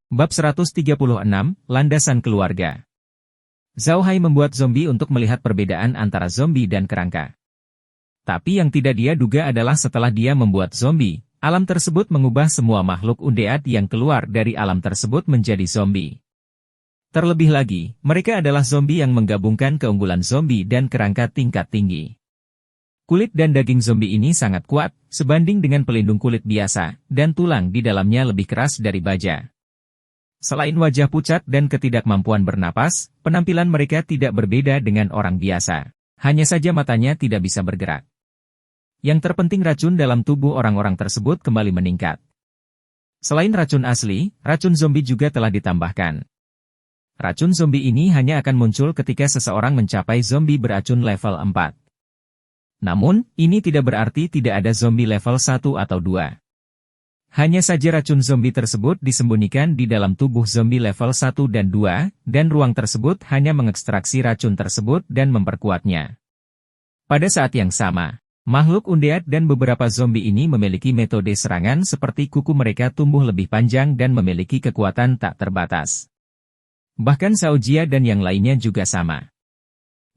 Bab 136, Landasan Keluarga. Zhao Hai membuat zombie untuk melihat perbedaan antara zombie dan kerangka. Tapi yang tidak dia duga adalah setelah dia membuat zombie, alam tersebut mengubah semua makhluk undead yang keluar dari alam tersebut menjadi zombie. Terlebih lagi, mereka adalah zombie yang menggabungkan keunggulan zombie dan kerangka tingkat tinggi. Kulit dan daging zombie ini sangat kuat, sebanding dengan pelindung kulit biasa, dan tulang di dalamnya lebih keras dari baja. Selain wajah pucat dan ketidakmampuan bernapas, penampilan mereka tidak berbeda dengan orang biasa. Hanya saja matanya tidak bisa bergerak. Yang terpenting racun dalam tubuh orang-orang tersebut kembali meningkat. Selain racun asli, racun zombie juga telah ditambahkan. Racun zombie ini hanya akan muncul ketika seseorang mencapai zombie beracun level 4. Namun, ini tidak berarti tidak ada zombie level 1 atau 2. Hanya saja racun zombie tersebut disembunyikan di dalam tubuh zombie level 1 dan 2, dan ruang tersebut hanya mengekstraksi racun tersebut dan memperkuatnya. Pada saat yang sama, makhluk undead dan beberapa zombie ini memiliki metode serangan seperti kuku mereka tumbuh lebih panjang dan memiliki kekuatan tak terbatas. Bahkan Zhao Jia dan yang lainnya juga sama.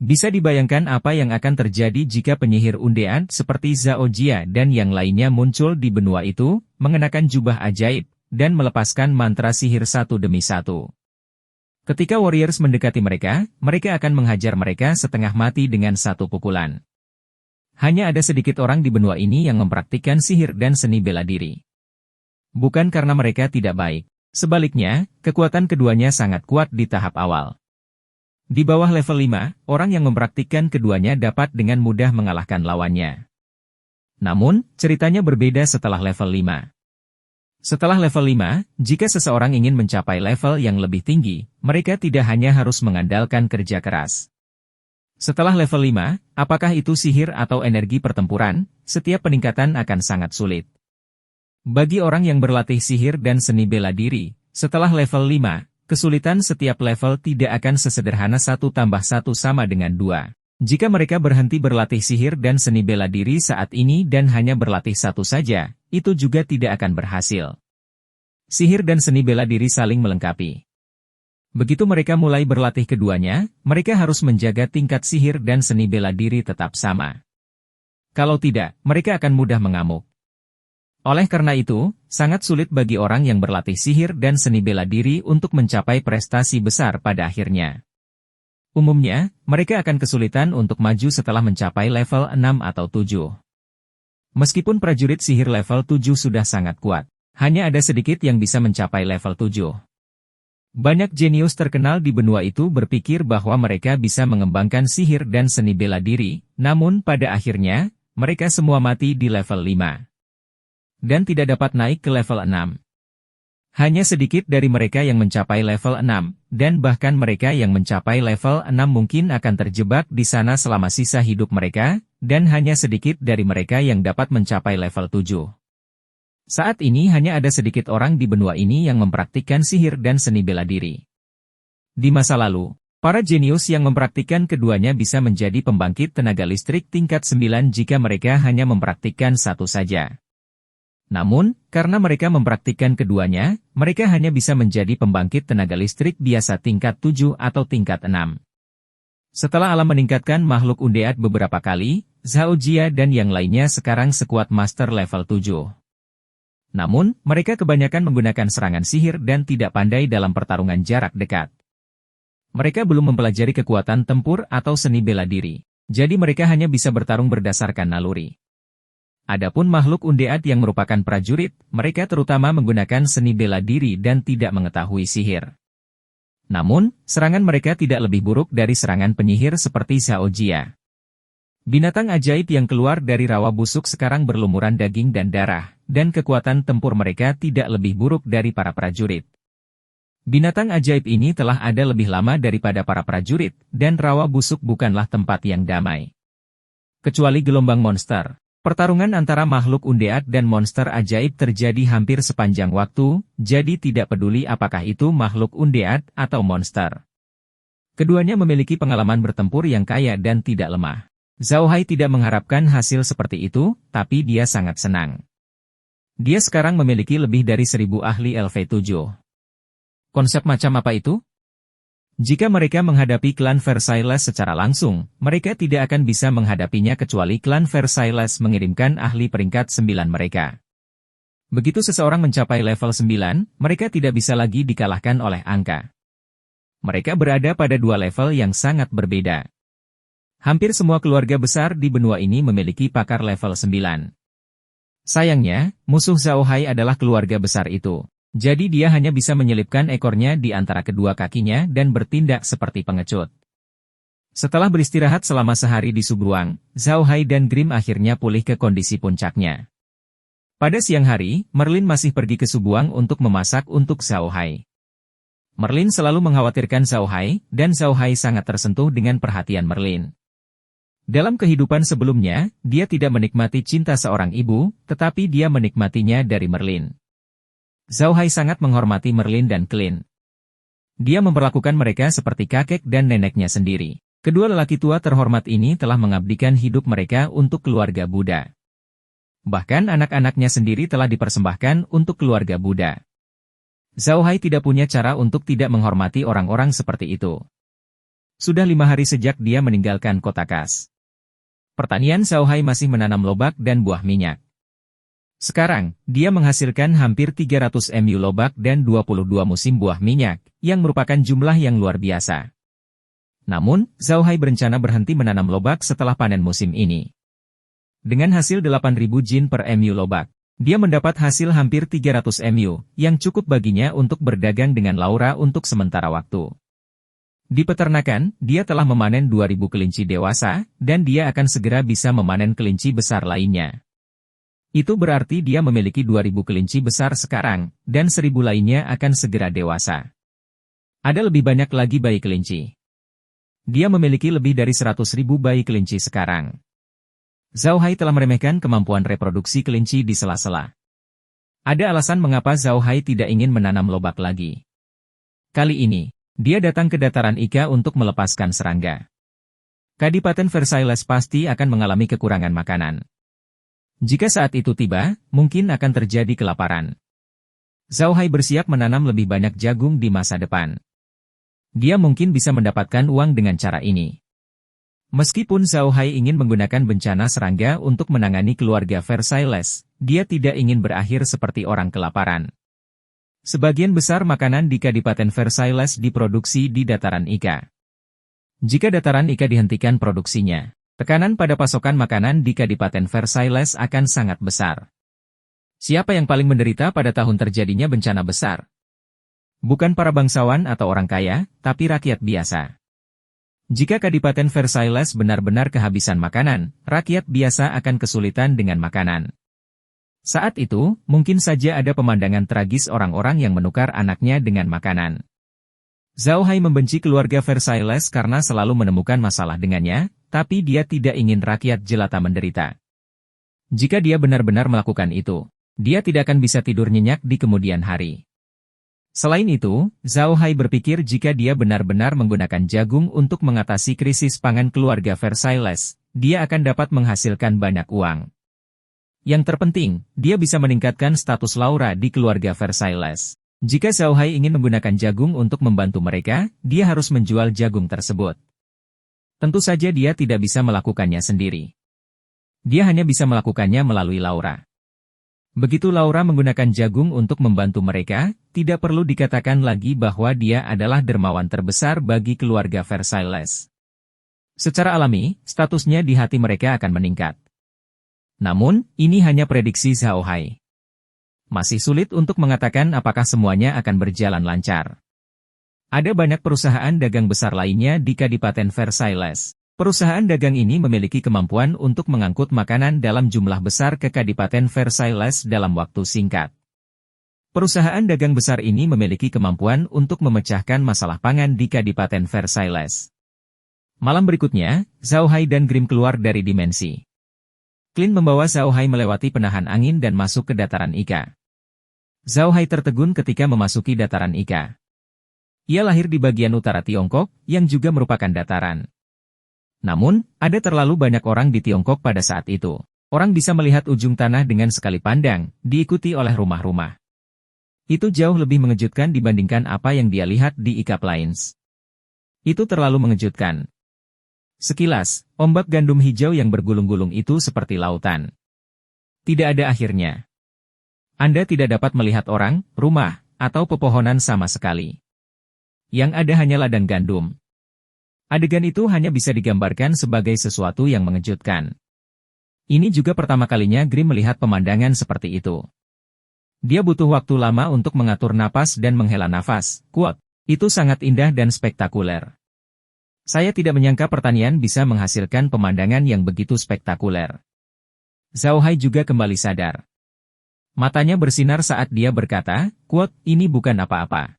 Bisa dibayangkan apa yang akan terjadi jika penyihir undead seperti Zhao Jia dan yang lainnya muncul di benua itu, mengenakan jubah ajaib, dan melepaskan mantra sihir satu demi satu. Ketika warriors mendekati mereka, mereka akan menghajar mereka setengah mati dengan satu pukulan. Hanya ada sedikit orang di benua ini yang mempraktikkan sihir dan seni bela diri. Bukan karena mereka tidak baik. Sebaliknya, kekuatan keduanya sangat kuat di tahap awal. Di bawah level 5, orang yang mempraktikkan keduanya dapat dengan mudah mengalahkan lawannya. Namun, ceritanya berbeda setelah level 5. Setelah level 5, jika seseorang ingin mencapai level yang lebih tinggi, mereka tidak hanya harus mengandalkan kerja keras. Setelah level 5, apakah itu sihir atau energi pertempuran, setiap peningkatan akan sangat sulit. Bagi orang yang berlatih sihir dan seni bela diri, setelah level 5, kesulitan setiap level tidak akan sesederhana 1 tambah 1 sama dengan 2. Jika mereka berhenti berlatih sihir dan seni bela diri saat ini dan hanya berlatih satu saja, itu juga tidak akan berhasil. Sihir dan seni bela diri saling melengkapi. Begitu mereka mulai berlatih keduanya, mereka harus menjaga tingkat sihir dan seni bela diri tetap sama. Kalau tidak, mereka akan mudah mengamuk. Oleh karena itu, sangat sulit bagi orang yang berlatih sihir dan seni bela diri untuk mencapai prestasi besar pada akhirnya. Umumnya, mereka akan kesulitan untuk maju setelah mencapai level 6 atau 7. Meskipun prajurit sihir level 7 sudah sangat kuat, hanya ada sedikit yang bisa mencapai level 7. Banyak jenius terkenal di benua itu berpikir bahwa mereka bisa mengembangkan sihir dan seni bela diri, namun pada akhirnya, mereka semua mati di level 5. Dan tidak dapat naik ke level 6. Hanya sedikit dari mereka yang mencapai level 6, dan bahkan mereka yang mencapai level 6 mungkin akan terjebak di sana selama sisa hidup mereka, dan hanya sedikit dari mereka yang dapat mencapai level 7. Saat ini hanya ada sedikit orang di benua ini yang mempraktikkan sihir dan seni bela diri. Di masa lalu, para jenius yang mempraktikkan keduanya bisa menjadi pembangkit tenaga listrik tingkat 9 jika mereka hanya mempraktikkan satu saja. Namun, karena mereka mempraktikkan keduanya, mereka hanya bisa menjadi pembangkit tenaga listrik biasa tingkat 7 atau tingkat 6. Setelah alam meningkatkan makhluk undead beberapa kali, Zhao Jia dan yang lainnya sekarang sekuat master level 7. Namun, mereka kebanyakan menggunakan serangan sihir dan tidak pandai dalam pertarungan jarak dekat. Mereka belum mempelajari kekuatan tempur atau seni bela diri, jadi mereka hanya bisa bertarung berdasarkan naluri. Adapun makhluk undead yang merupakan prajurit, mereka terutama menggunakan seni bela diri dan tidak mengetahui sihir. Namun, serangan mereka tidak lebih buruk dari serangan penyihir seperti Zhao Jia. Binatang ajaib yang keluar dari rawa busuk sekarang berlumuran daging dan darah, dan kekuatan tempur mereka tidak lebih buruk dari para prajurit. Binatang ajaib ini telah ada lebih lama daripada para prajurit, dan rawa busuk bukanlah tempat yang damai. Kecuali gelombang monster. Pertarungan antara makhluk undead dan monster ajaib terjadi hampir sepanjang waktu, jadi tidak peduli apakah itu makhluk undead atau monster. Keduanya memiliki pengalaman bertempur yang kaya dan tidak lemah. Zhao Hai tidak mengharapkan hasil seperti itu, tapi dia sangat senang. Dia sekarang memiliki lebih dari 1000 ahli LV7. Konsep macam apa itu? Jika mereka menghadapi klan Versailles secara langsung, mereka tidak akan bisa menghadapinya kecuali klan Versailles mengirimkan ahli peringkat 9 mereka. Begitu seseorang mencapai level 9, mereka tidak bisa lagi dikalahkan oleh angka. Mereka berada pada dua level yang sangat berbeda. Hampir semua keluarga besar di benua ini memiliki pakar level 9. Sayangnya, musuh Zhao Hai adalah keluarga besar itu. Jadi dia hanya bisa menyelipkan ekornya di antara kedua kakinya dan bertindak seperti pengecut. Setelah beristirahat selama sehari di Sugruang, Zhao Hai dan Grim akhirnya pulih ke kondisi puncaknya. Pada siang hari, Merlin masih pergi ke Subuang untuk memasak untuk Zhao Hai. Merlin selalu mengkhawatirkan Zhao Hai, dan Zhao Hai sangat tersentuh dengan perhatian Merlin. Dalam kehidupan sebelumnya, dia tidak menikmati cinta seorang ibu, tetapi dia menikmatinya dari Merlin. Zhao Hai sangat menghormati Merlin dan Clint. Dia memperlakukan mereka seperti kakek dan neneknya sendiri. Kedua lelaki tua terhormat ini telah mengabdikan hidup mereka untuk keluarga Buddha. Bahkan anak-anaknya sendiri telah dipersembahkan untuk keluarga Buddha. Zhao Hai tidak punya cara untuk tidak menghormati orang-orang seperti itu. Sudah 5 hari sejak dia meninggalkan kota Kas. Pertanian Zhao Hai masih menanam lobak dan buah minyak. Sekarang, dia menghasilkan hampir 300 MU lobak dan 22 musim buah minyak, yang merupakan jumlah yang luar biasa. Namun, Zhao Hai berencana berhenti menanam lobak setelah panen musim ini. Dengan hasil 8.000 jin per MU lobak, dia mendapat hasil hampir 300 MU, yang cukup baginya untuk berdagang dengan Laura untuk sementara waktu. Di peternakan, dia telah memanen 2.000 kelinci dewasa, dan dia akan segera bisa memanen kelinci besar lainnya. Itu berarti dia memiliki 2.000 kelinci besar sekarang, dan 1.000 lainnya akan segera dewasa. Ada lebih banyak lagi bayi kelinci. Dia memiliki lebih dari 100.000 bayi kelinci sekarang. Zhao Hai telah meremehkan kemampuan reproduksi kelinci di sela-sela. Ada alasan mengapa Zhao Hai tidak ingin menanam lobak lagi. Kali ini, dia datang ke dataran Ika untuk melepaskan serangga. Kadipaten Versailles pasti akan mengalami kekurangan makanan. Jika saat itu tiba, mungkin akan terjadi kelaparan. Zhao Hai bersiap menanam lebih banyak jagung di masa depan. Dia mungkin bisa mendapatkan uang dengan cara ini. Meskipun Zhao Hai ingin menggunakan bencana serangga untuk menangani keluarga Versailles, dia tidak ingin berakhir seperti orang kelaparan. Sebagian besar makanan di Kadipaten Versailles diproduksi di dataran Ika. Jika dataran Ika dihentikan produksinya, tekanan pada pasokan makanan di Kadipaten Versailles akan sangat besar. Siapa yang paling menderita pada tahun terjadinya bencana besar? Bukan para bangsawan atau orang kaya, tapi rakyat biasa. Jika Kadipaten Versailles benar-benar kehabisan makanan, rakyat biasa akan kesulitan dengan makanan. Saat itu, mungkin saja ada pemandangan tragis orang-orang yang menukar anaknya dengan makanan. Zhao Hai membenci keluarga Versailles karena selalu menemukan masalah dengannya, tapi dia tidak ingin rakyat jelata menderita. Jika dia benar-benar melakukan itu, dia tidak akan bisa tidur nyenyak di kemudian hari. Selain itu, Zhao Hai berpikir jika dia benar-benar menggunakan jagung untuk mengatasi krisis pangan keluarga Versailles, dia akan dapat menghasilkan banyak uang. Yang terpenting, dia bisa meningkatkan status Laura di keluarga Versailles. Jika Zhao Hai ingin menggunakan jagung untuk membantu mereka, dia harus menjual jagung tersebut. Tentu saja dia tidak bisa melakukannya sendiri. Dia hanya bisa melakukannya melalui Laura. Begitu Laura menggunakan jagung untuk membantu mereka, tidak perlu dikatakan lagi bahwa dia adalah dermawan terbesar bagi keluarga Versailles. Secara alami, statusnya di hati mereka akan meningkat. Namun, ini hanya prediksi Zhao Hai. Masih sulit untuk mengatakan apakah semuanya akan berjalan lancar. Ada banyak perusahaan dagang besar lainnya di Kadipaten Versailles. Perusahaan dagang ini memiliki kemampuan untuk mengangkut makanan dalam jumlah besar ke Kadipaten Versailles dalam waktu singkat. Perusahaan dagang besar ini memiliki kemampuan untuk memecahkan masalah pangan di Kadipaten Versailles. Malam berikutnya, Zhao Hai dan Grim keluar dari dimensi. Clint membawa Zhao Hai melewati penahan angin dan masuk ke dataran Ika. Zhao Hai tertegun ketika memasuki dataran Ika. Ia lahir di bagian utara Tiongkok, yang juga merupakan dataran. Namun, ada terlalu banyak orang di Tiongkok pada saat itu. Orang bisa melihat ujung tanah dengan sekali pandang, diikuti oleh rumah-rumah. Itu jauh lebih mengejutkan dibandingkan apa yang dia lihat di Ika Plains. Itu terlalu mengejutkan. Sekilas, ombak gandum hijau yang bergulung-gulung itu seperti lautan. Tidak ada akhirnya. Anda tidak dapat melihat orang, rumah, atau pepohonan sama sekali. Yang ada hanya ladang gandum. Adegan itu hanya bisa digambarkan sebagai sesuatu yang mengejutkan. Ini juga pertama kalinya Grimm melihat pemandangan seperti itu. Dia butuh waktu lama untuk mengatur napas dan menghela nafas. Quote, itu sangat indah dan spektakuler. Saya tidak menyangka pertanian bisa menghasilkan pemandangan yang begitu spektakuler. Zhao Hai juga kembali sadar. Matanya bersinar saat dia berkata, quote, ini bukan apa-apa.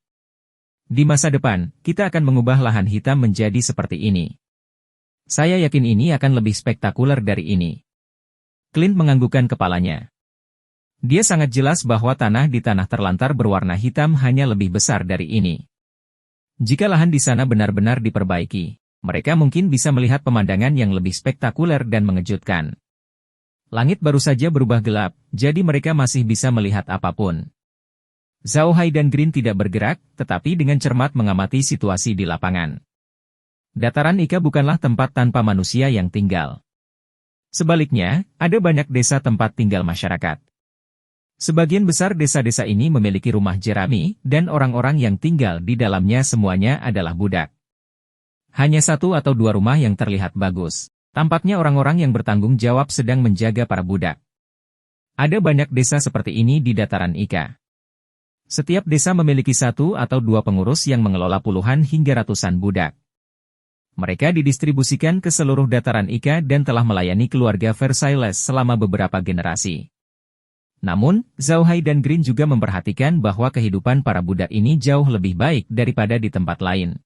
Di masa depan, kita akan mengubah lahan hitam menjadi seperti ini. Saya yakin ini akan lebih spektakuler dari ini. Clint menganggukkan kepalanya. Dia sangat jelas bahwa tanah di tanah terlantar berwarna hitam hanya lebih besar dari ini. Jika lahan di sana benar-benar diperbaiki, mereka mungkin bisa melihat pemandangan yang lebih spektakuler dan mengejutkan. Langit baru saja berubah gelap, jadi mereka masih bisa melihat apapun. Zhao Hai dan Green tidak bergerak, tetapi dengan cermat mengamati situasi di lapangan. Dataran Ika bukanlah tempat tanpa manusia yang tinggal. Sebaliknya, ada banyak desa tempat tinggal masyarakat. Sebagian besar desa-desa ini memiliki rumah jerami, dan orang-orang yang tinggal di dalamnya semuanya adalah budak. Hanya 1 atau 2 rumah yang terlihat bagus. Tampaknya orang-orang yang bertanggung jawab sedang menjaga para budak. Ada banyak desa seperti ini di dataran Ika. Setiap desa memiliki 1 atau 2 pengurus yang mengelola puluhan hingga ratusan budak. Mereka didistribusikan ke seluruh dataran Ika dan telah melayani keluarga Versailles selama beberapa generasi. Namun, Zhao Hai dan Green juga memperhatikan bahwa kehidupan para budak ini jauh lebih baik daripada di tempat lain.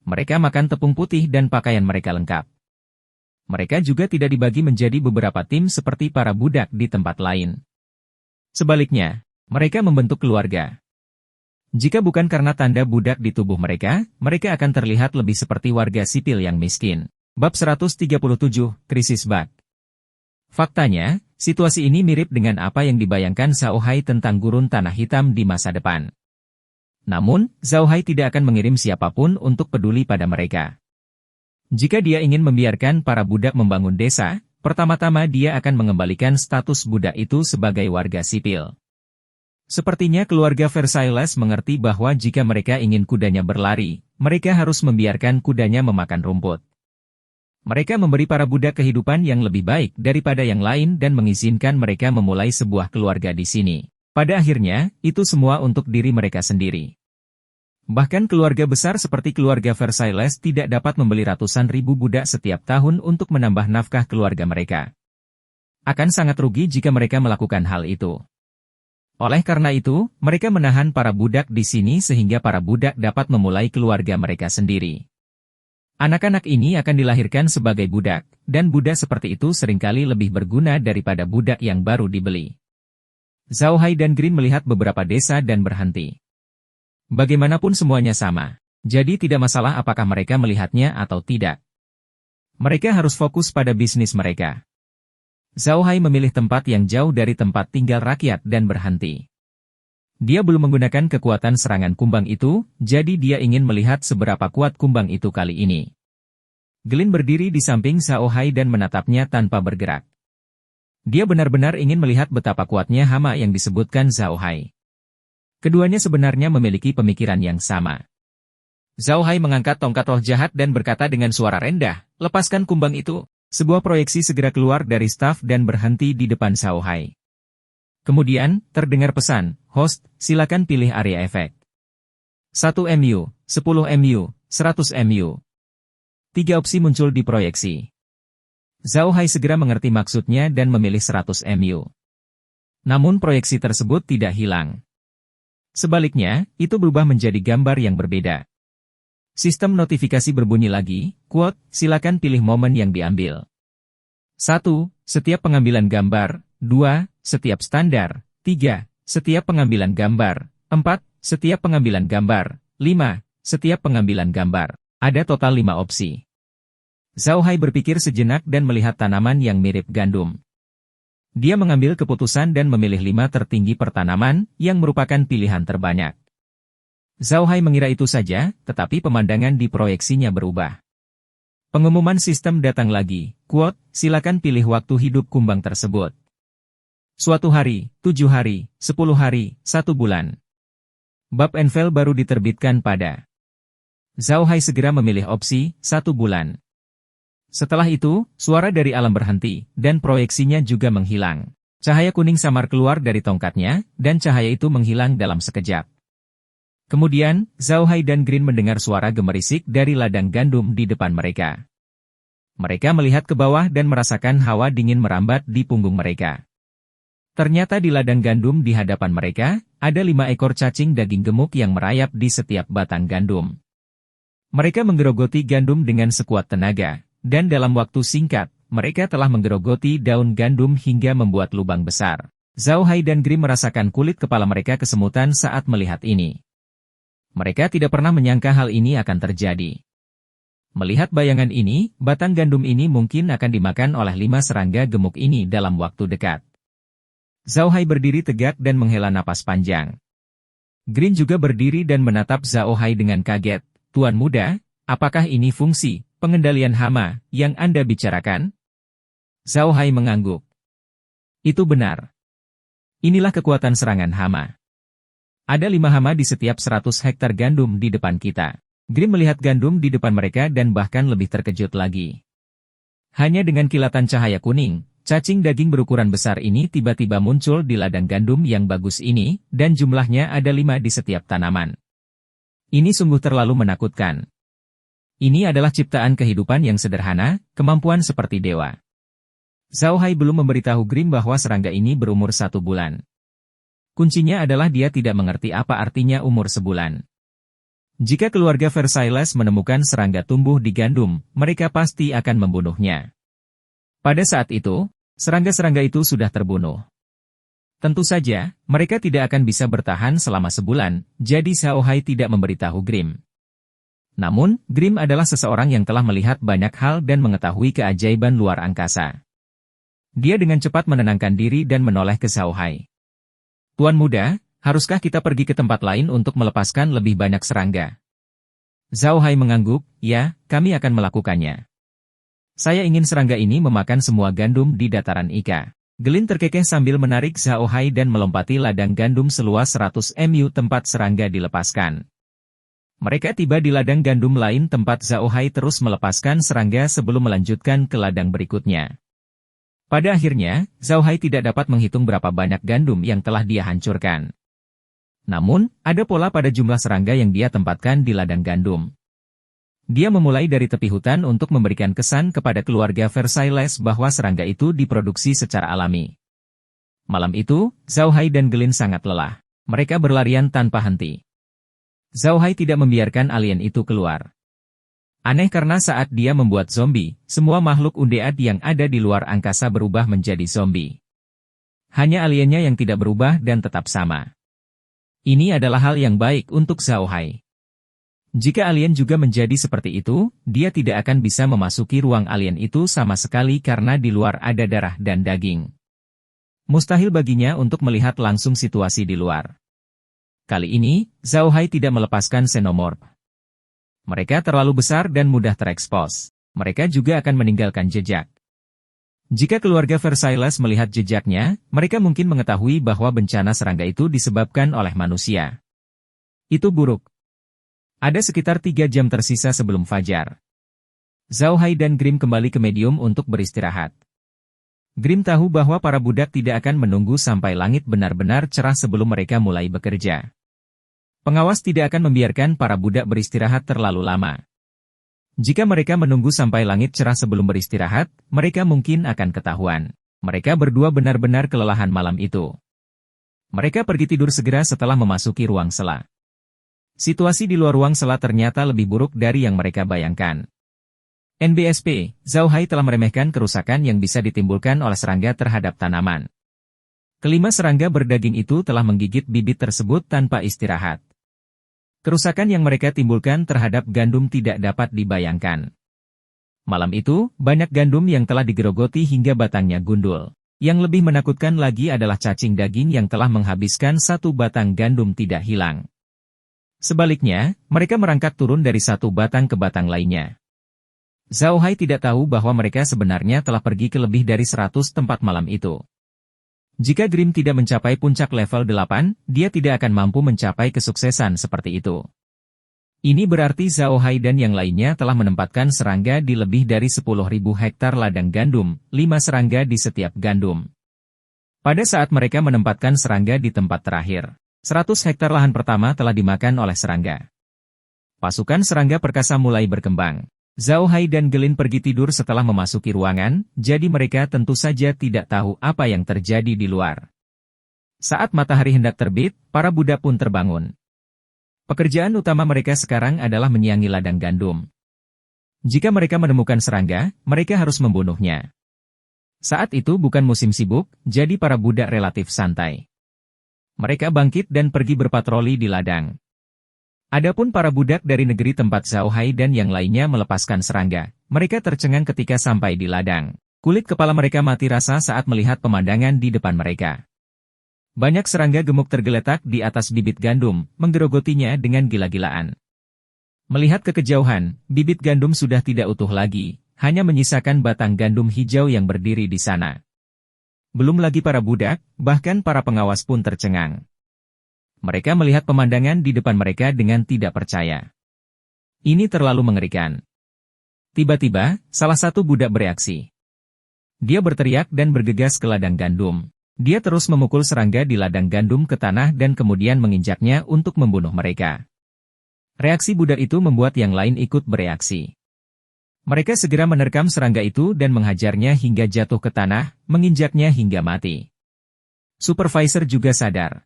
Mereka makan tepung putih dan pakaian mereka lengkap. Mereka juga tidak dibagi menjadi beberapa tim seperti para budak di tempat lain. Sebaliknya, mereka membentuk keluarga. Jika bukan karena tanda budak di tubuh mereka, mereka akan terlihat lebih seperti warga sipil yang miskin. Bab 137, Krisis Bak. Faktanya, situasi ini mirip dengan apa yang dibayangkan Zhao Hai tentang gurun tanah hitam di masa depan. Namun, Zhao Hai tidak akan mengirim siapapun untuk peduli pada mereka. Jika dia ingin membiarkan para budak membangun desa, pertama-tama dia akan mengembalikan status budak itu sebagai warga sipil. Sepertinya keluarga Versailles mengerti bahwa jika mereka ingin kudanya berlari, mereka harus membiarkan kudanya memakan rumput. Mereka memberi para budak kehidupan yang lebih baik daripada yang lain dan mengizinkan mereka memulai sebuah keluarga di sini. Pada akhirnya, itu semua untuk diri mereka sendiri. Bahkan keluarga besar seperti keluarga Versailles tidak dapat membeli ratusan ribu budak setiap tahun untuk menambah nafkah keluarga mereka. Akan sangat rugi jika mereka melakukan hal itu. Oleh karena itu, mereka menahan para budak di sini sehingga para budak dapat memulai keluarga mereka sendiri. Anak-anak ini akan dilahirkan sebagai budak, dan budak seperti itu seringkali lebih berguna daripada budak yang baru dibeli. Zhao Hai dan Green melihat beberapa desa dan berhenti. Bagaimanapun semuanya sama, jadi tidak masalah apakah mereka melihatnya atau tidak. Mereka harus fokus pada bisnis mereka. Zhao Hai memilih tempat yang jauh dari tempat tinggal rakyat dan berhenti. Dia belum menggunakan kekuatan serangan kumbang itu, jadi dia ingin melihat seberapa kuat kumbang itu kali ini. Glenn berdiri di samping Zhao Hai dan menatapnya tanpa bergerak. Dia benar-benar ingin melihat betapa kuatnya hama yang disebutkan Zhao Hai. Keduanya sebenarnya memiliki pemikiran yang sama. Zhao Hai mengangkat tongkat roh jahat dan berkata dengan suara rendah, "Lepaskan kumbang itu." Sebuah proyeksi segera keluar dari staf dan berhenti di depan Zhao Hai. Kemudian, terdengar pesan, "Host, silakan pilih area efek. 1 MU, 10 MU, 100 MU. 3 opsi muncul di proyeksi. Zhao Hai segera mengerti maksudnya dan memilih 100 MU. Namun proyeksi tersebut tidak hilang. Sebaliknya, itu berubah menjadi gambar yang berbeda. Sistem notifikasi berbunyi lagi, quote, "Silakan pilih momen yang diambil. 1. Setiap pengambilan gambar. 2. Setiap standar. 3. Setiap pengambilan gambar. 4. Setiap pengambilan gambar. 5. Setiap pengambilan gambar." Ada total 5 opsi. Zhao Hai berpikir sejenak dan melihat tanaman yang mirip gandum. Dia mengambil keputusan dan memilih 5 tertinggi pertanaman, yang merupakan pilihan terbanyak. Zhao Hai mengira itu saja, tetapi pemandangan di proyeksinya berubah. Pengumuman sistem datang lagi, quote, silakan pilih waktu hidup kumbang tersebut. Suatu hari, 7 hari, 10 hari, 1 bulan. Bab Envel baru diterbitkan pada. Zhao Hai segera memilih opsi, 1 bulan. Setelah itu, suara dari alam berhenti, dan proyeksinya juga menghilang. Cahaya kuning samar keluar dari tongkatnya, dan cahaya itu menghilang dalam sekejap. Kemudian, Zhao Hai dan Green mendengar suara gemerisik dari ladang gandum di depan mereka. Mereka melihat ke bawah dan merasakan hawa dingin merambat di punggung mereka. Ternyata di ladang gandum di hadapan mereka, ada 5 ekor cacing daging gemuk yang merayap di setiap batang gandum. Mereka menggerogoti gandum dengan sekuat tenaga. Dan dalam waktu singkat, mereka telah menggerogoti daun gandum hingga membuat lubang besar. Zhao Hai dan Grim merasakan kulit kepala mereka kesemutan saat melihat ini. Mereka tidak pernah menyangka hal ini akan terjadi. Melihat bayangan ini, batang gandum ini mungkin akan dimakan oleh 5 serangga gemuk ini dalam waktu dekat. Zhao Hai berdiri tegak dan menghela napas panjang. Green juga berdiri dan menatap Zhao Hai dengan kaget. Tuan muda, apakah ini fungsi pengendalian hama yang Anda bicarakan? Zhao Hai mengangguk. Itu benar. Inilah kekuatan serangan hama. Ada 5 hama di setiap 100 hektar gandum di depan kita. Grim melihat gandum di depan mereka dan bahkan lebih terkejut lagi. Hanya dengan kilatan cahaya kuning, cacing daging berukuran besar ini tiba-tiba muncul di ladang gandum yang bagus ini, dan jumlahnya ada 5 di setiap tanaman. Ini sungguh terlalu menakutkan. Ini adalah ciptaan kehidupan yang sederhana, kemampuan seperti dewa. Zhao Hai belum memberitahu Grim bahwa serangga ini berumur 1 bulan. Kuncinya adalah dia tidak mengerti apa artinya umur sebulan. Jika keluarga Versailles menemukan serangga tumbuh di gandum, mereka pasti akan membunuhnya. Pada saat itu, serangga-serangga itu sudah terbunuh. Tentu saja, mereka tidak akan bisa bertahan selama sebulan, jadi Zhao Hai tidak memberitahu Grim. Namun, Grim adalah seseorang yang telah melihat banyak hal dan mengetahui keajaiban luar angkasa. Dia dengan cepat menenangkan diri dan menoleh ke Zhao Hai. Tuan muda, haruskah kita pergi ke tempat lain untuk melepaskan lebih banyak serangga? Zhao Hai mengangguk, ya, kami akan melakukannya. Saya ingin serangga ini memakan semua gandum di dataran Ika. Gelin terkekeh sambil menarik Zhao Hai dan melompati ladang gandum seluas 100 mu tempat serangga dilepaskan. Mereka tiba di ladang gandum lain tempat Zhao Hai terus melepaskan serangga sebelum melanjutkan ke ladang berikutnya. Pada akhirnya, Zhao Hai tidak dapat menghitung berapa banyak gandum yang telah dia hancurkan. Namun, ada pola pada jumlah serangga yang dia tempatkan di ladang gandum. Dia memulai dari tepi hutan untuk memberikan kesan kepada keluarga Versailles bahwa serangga itu diproduksi secara alami. Malam itu, Zhao Hai dan Gelin sangat lelah. Mereka berlarian tanpa henti. Zhao Hai tidak membiarkan alien itu keluar. Aneh karena saat dia membuat zombie, semua makhluk undead yang ada di luar angkasa berubah menjadi zombie. Hanya aliennya yang tidak berubah dan tetap sama. Ini adalah hal yang baik untuk Zhao Hai. Jika alien juga menjadi seperti itu, dia tidak akan bisa memasuki ruang alien itu sama sekali karena di luar ada darah dan daging. Mustahil baginya untuk melihat langsung situasi di luar. Kali ini, Zhao Hai tidak melepaskan xenomorph. Mereka terlalu besar dan mudah terekspos. Mereka juga akan meninggalkan jejak. Jika keluarga Versailles melihat jejaknya, mereka mungkin mengetahui bahwa bencana serangga itu disebabkan oleh manusia. Itu buruk. Ada sekitar 3 jam tersisa sebelum fajar. Zhao Hai dan Grim kembali ke medium untuk beristirahat. Grim tahu bahwa para budak tidak akan menunggu sampai langit benar-benar cerah sebelum mereka mulai bekerja. Pengawas tidak akan membiarkan para budak beristirahat terlalu lama. Jika mereka menunggu sampai langit cerah sebelum beristirahat, mereka mungkin akan ketahuan. Mereka berdua benar-benar kelelahan malam itu. Mereka pergi tidur segera setelah memasuki ruang sela. Situasi di luar ruang sela ternyata lebih buruk dari yang mereka bayangkan. NBSP, Zhao Hai telah meremehkan kerusakan yang bisa ditimbulkan oleh serangga terhadap tanaman. Kelima serangga berdaging itu telah menggigit bibit tersebut tanpa istirahat. Kerusakan yang mereka timbulkan terhadap gandum tidak dapat dibayangkan. Malam itu, banyak gandum yang telah digerogoti hingga batangnya gundul. Yang lebih menakutkan lagi adalah cacing daging yang telah menghabiskan satu batang gandum tidak hilang. Sebaliknya, mereka merangkak turun dari satu batang ke batang lainnya. Zhao Hai tidak tahu bahwa mereka sebenarnya telah pergi ke lebih dari 100 tempat malam itu. Jika Grim tidak mencapai puncak level 8, dia tidak akan mampu mencapai kesuksesan seperti itu. Ini berarti Zhao Hai dan yang lainnya telah menempatkan serangga di lebih dari 10.000 hektar ladang gandum, 5 serangga di setiap gandum. Pada saat mereka menempatkan serangga di tempat terakhir, 100 hektar lahan pertama telah dimakan oleh serangga. Pasukan serangga perkasa mulai berkembang. Zhao Hai dan Gelin pergi tidur setelah memasuki ruangan, jadi mereka tentu saja tidak tahu apa yang terjadi di luar. Saat matahari hendak terbit, para budak pun terbangun. Pekerjaan utama mereka sekarang adalah menyiangi ladang gandum. Jika mereka menemukan serangga, mereka harus membunuhnya. Saat itu bukan musim sibuk, jadi para budak relatif santai. Mereka bangkit dan pergi berpatroli di ladang. Adapun para budak dari negeri tempat Zhao Hai dan yang lainnya melepaskan serangga, mereka tercengang ketika sampai di ladang. Kulit kepala mereka mati rasa saat melihat pemandangan di depan mereka. Banyak serangga gemuk tergeletak di atas bibit gandum, menggerogotinya dengan gila-gilaan. Melihat ke kejauhan, bibit gandum sudah tidak utuh lagi, hanya menyisakan batang gandum hijau yang berdiri di sana. Belum lagi para budak, bahkan para pengawas pun tercengang. Mereka melihat pemandangan di depan mereka dengan tidak percaya. Ini terlalu mengerikan. Tiba-tiba, salah satu budak bereaksi. Dia berteriak dan bergegas ke ladang gandum. Dia terus memukul serangga di ladang gandum ke tanah dan kemudian menginjaknya untuk membunuh mereka. Reaksi budak itu membuat yang lain ikut bereaksi. Mereka segera menerkam serangga itu dan menghajarnya hingga jatuh ke tanah, menginjaknya hingga mati. Supervisor juga sadar.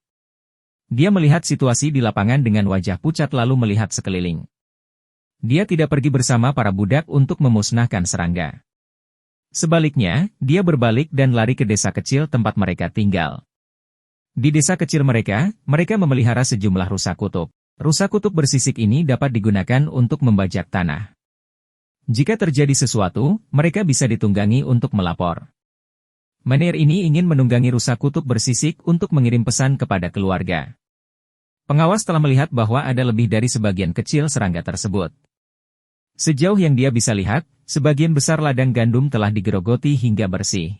Dia melihat situasi di lapangan dengan wajah pucat lalu melihat sekeliling. Dia tidak pergi bersama para budak untuk memusnahkan serangga. Sebaliknya, dia berbalik dan lari ke desa kecil tempat mereka tinggal. Di desa kecil mereka, mereka memelihara sejumlah rusa kutub. Rusa kutub bersisik ini dapat digunakan untuk membajak tanah. Jika terjadi sesuatu, mereka bisa ditunggangi untuk melapor. Menir ini ingin menunggangi rusa kutub bersisik untuk mengirim pesan kepada keluarga. Pengawas telah melihat bahwa ada lebih dari sebagian kecil serangga tersebut. Sejauh yang dia bisa lihat, sebagian besar ladang gandum telah digerogoti hingga bersih.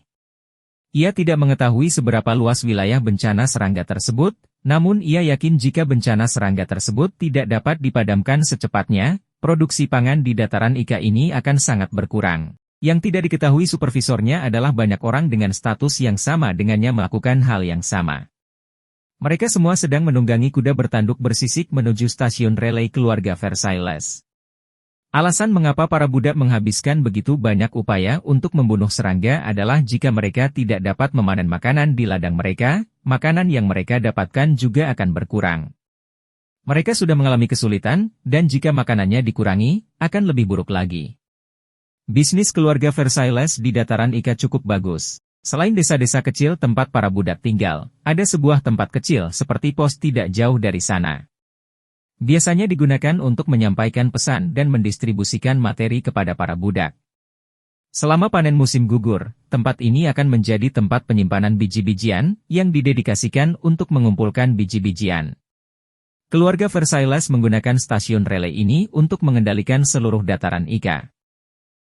Ia tidak mengetahui seberapa luas wilayah bencana serangga tersebut, namun ia yakin jika bencana serangga tersebut tidak dapat dipadamkan secepatnya, produksi pangan di dataran Ika ini akan sangat berkurang. Yang tidak diketahui supervisornya adalah banyak orang dengan status yang sama dengannya melakukan hal yang sama. Mereka semua sedang menunggangi kuda bertanduk bersisik menuju stasiun relay keluarga Versailles. Alasan mengapa para budak menghabiskan begitu banyak upaya untuk membunuh serangga adalah jika mereka tidak dapat memanen makanan di ladang mereka, makanan yang mereka dapatkan juga akan berkurang. Mereka sudah mengalami kesulitan, dan jika makanannya dikurangi, akan lebih buruk lagi. Bisnis keluarga Versailles di dataran Ika cukup bagus. Selain desa-desa kecil tempat para budak tinggal, ada sebuah tempat kecil seperti pos tidak jauh dari sana. Biasanya digunakan untuk menyampaikan pesan dan mendistribusikan materi kepada para budak. Selama panen musim gugur, tempat ini akan menjadi tempat penyimpanan biji-bijian yang didedikasikan untuk mengumpulkan biji-bijian. Keluarga Versailles menggunakan stasiun relay ini untuk mengendalikan seluruh dataran Ika.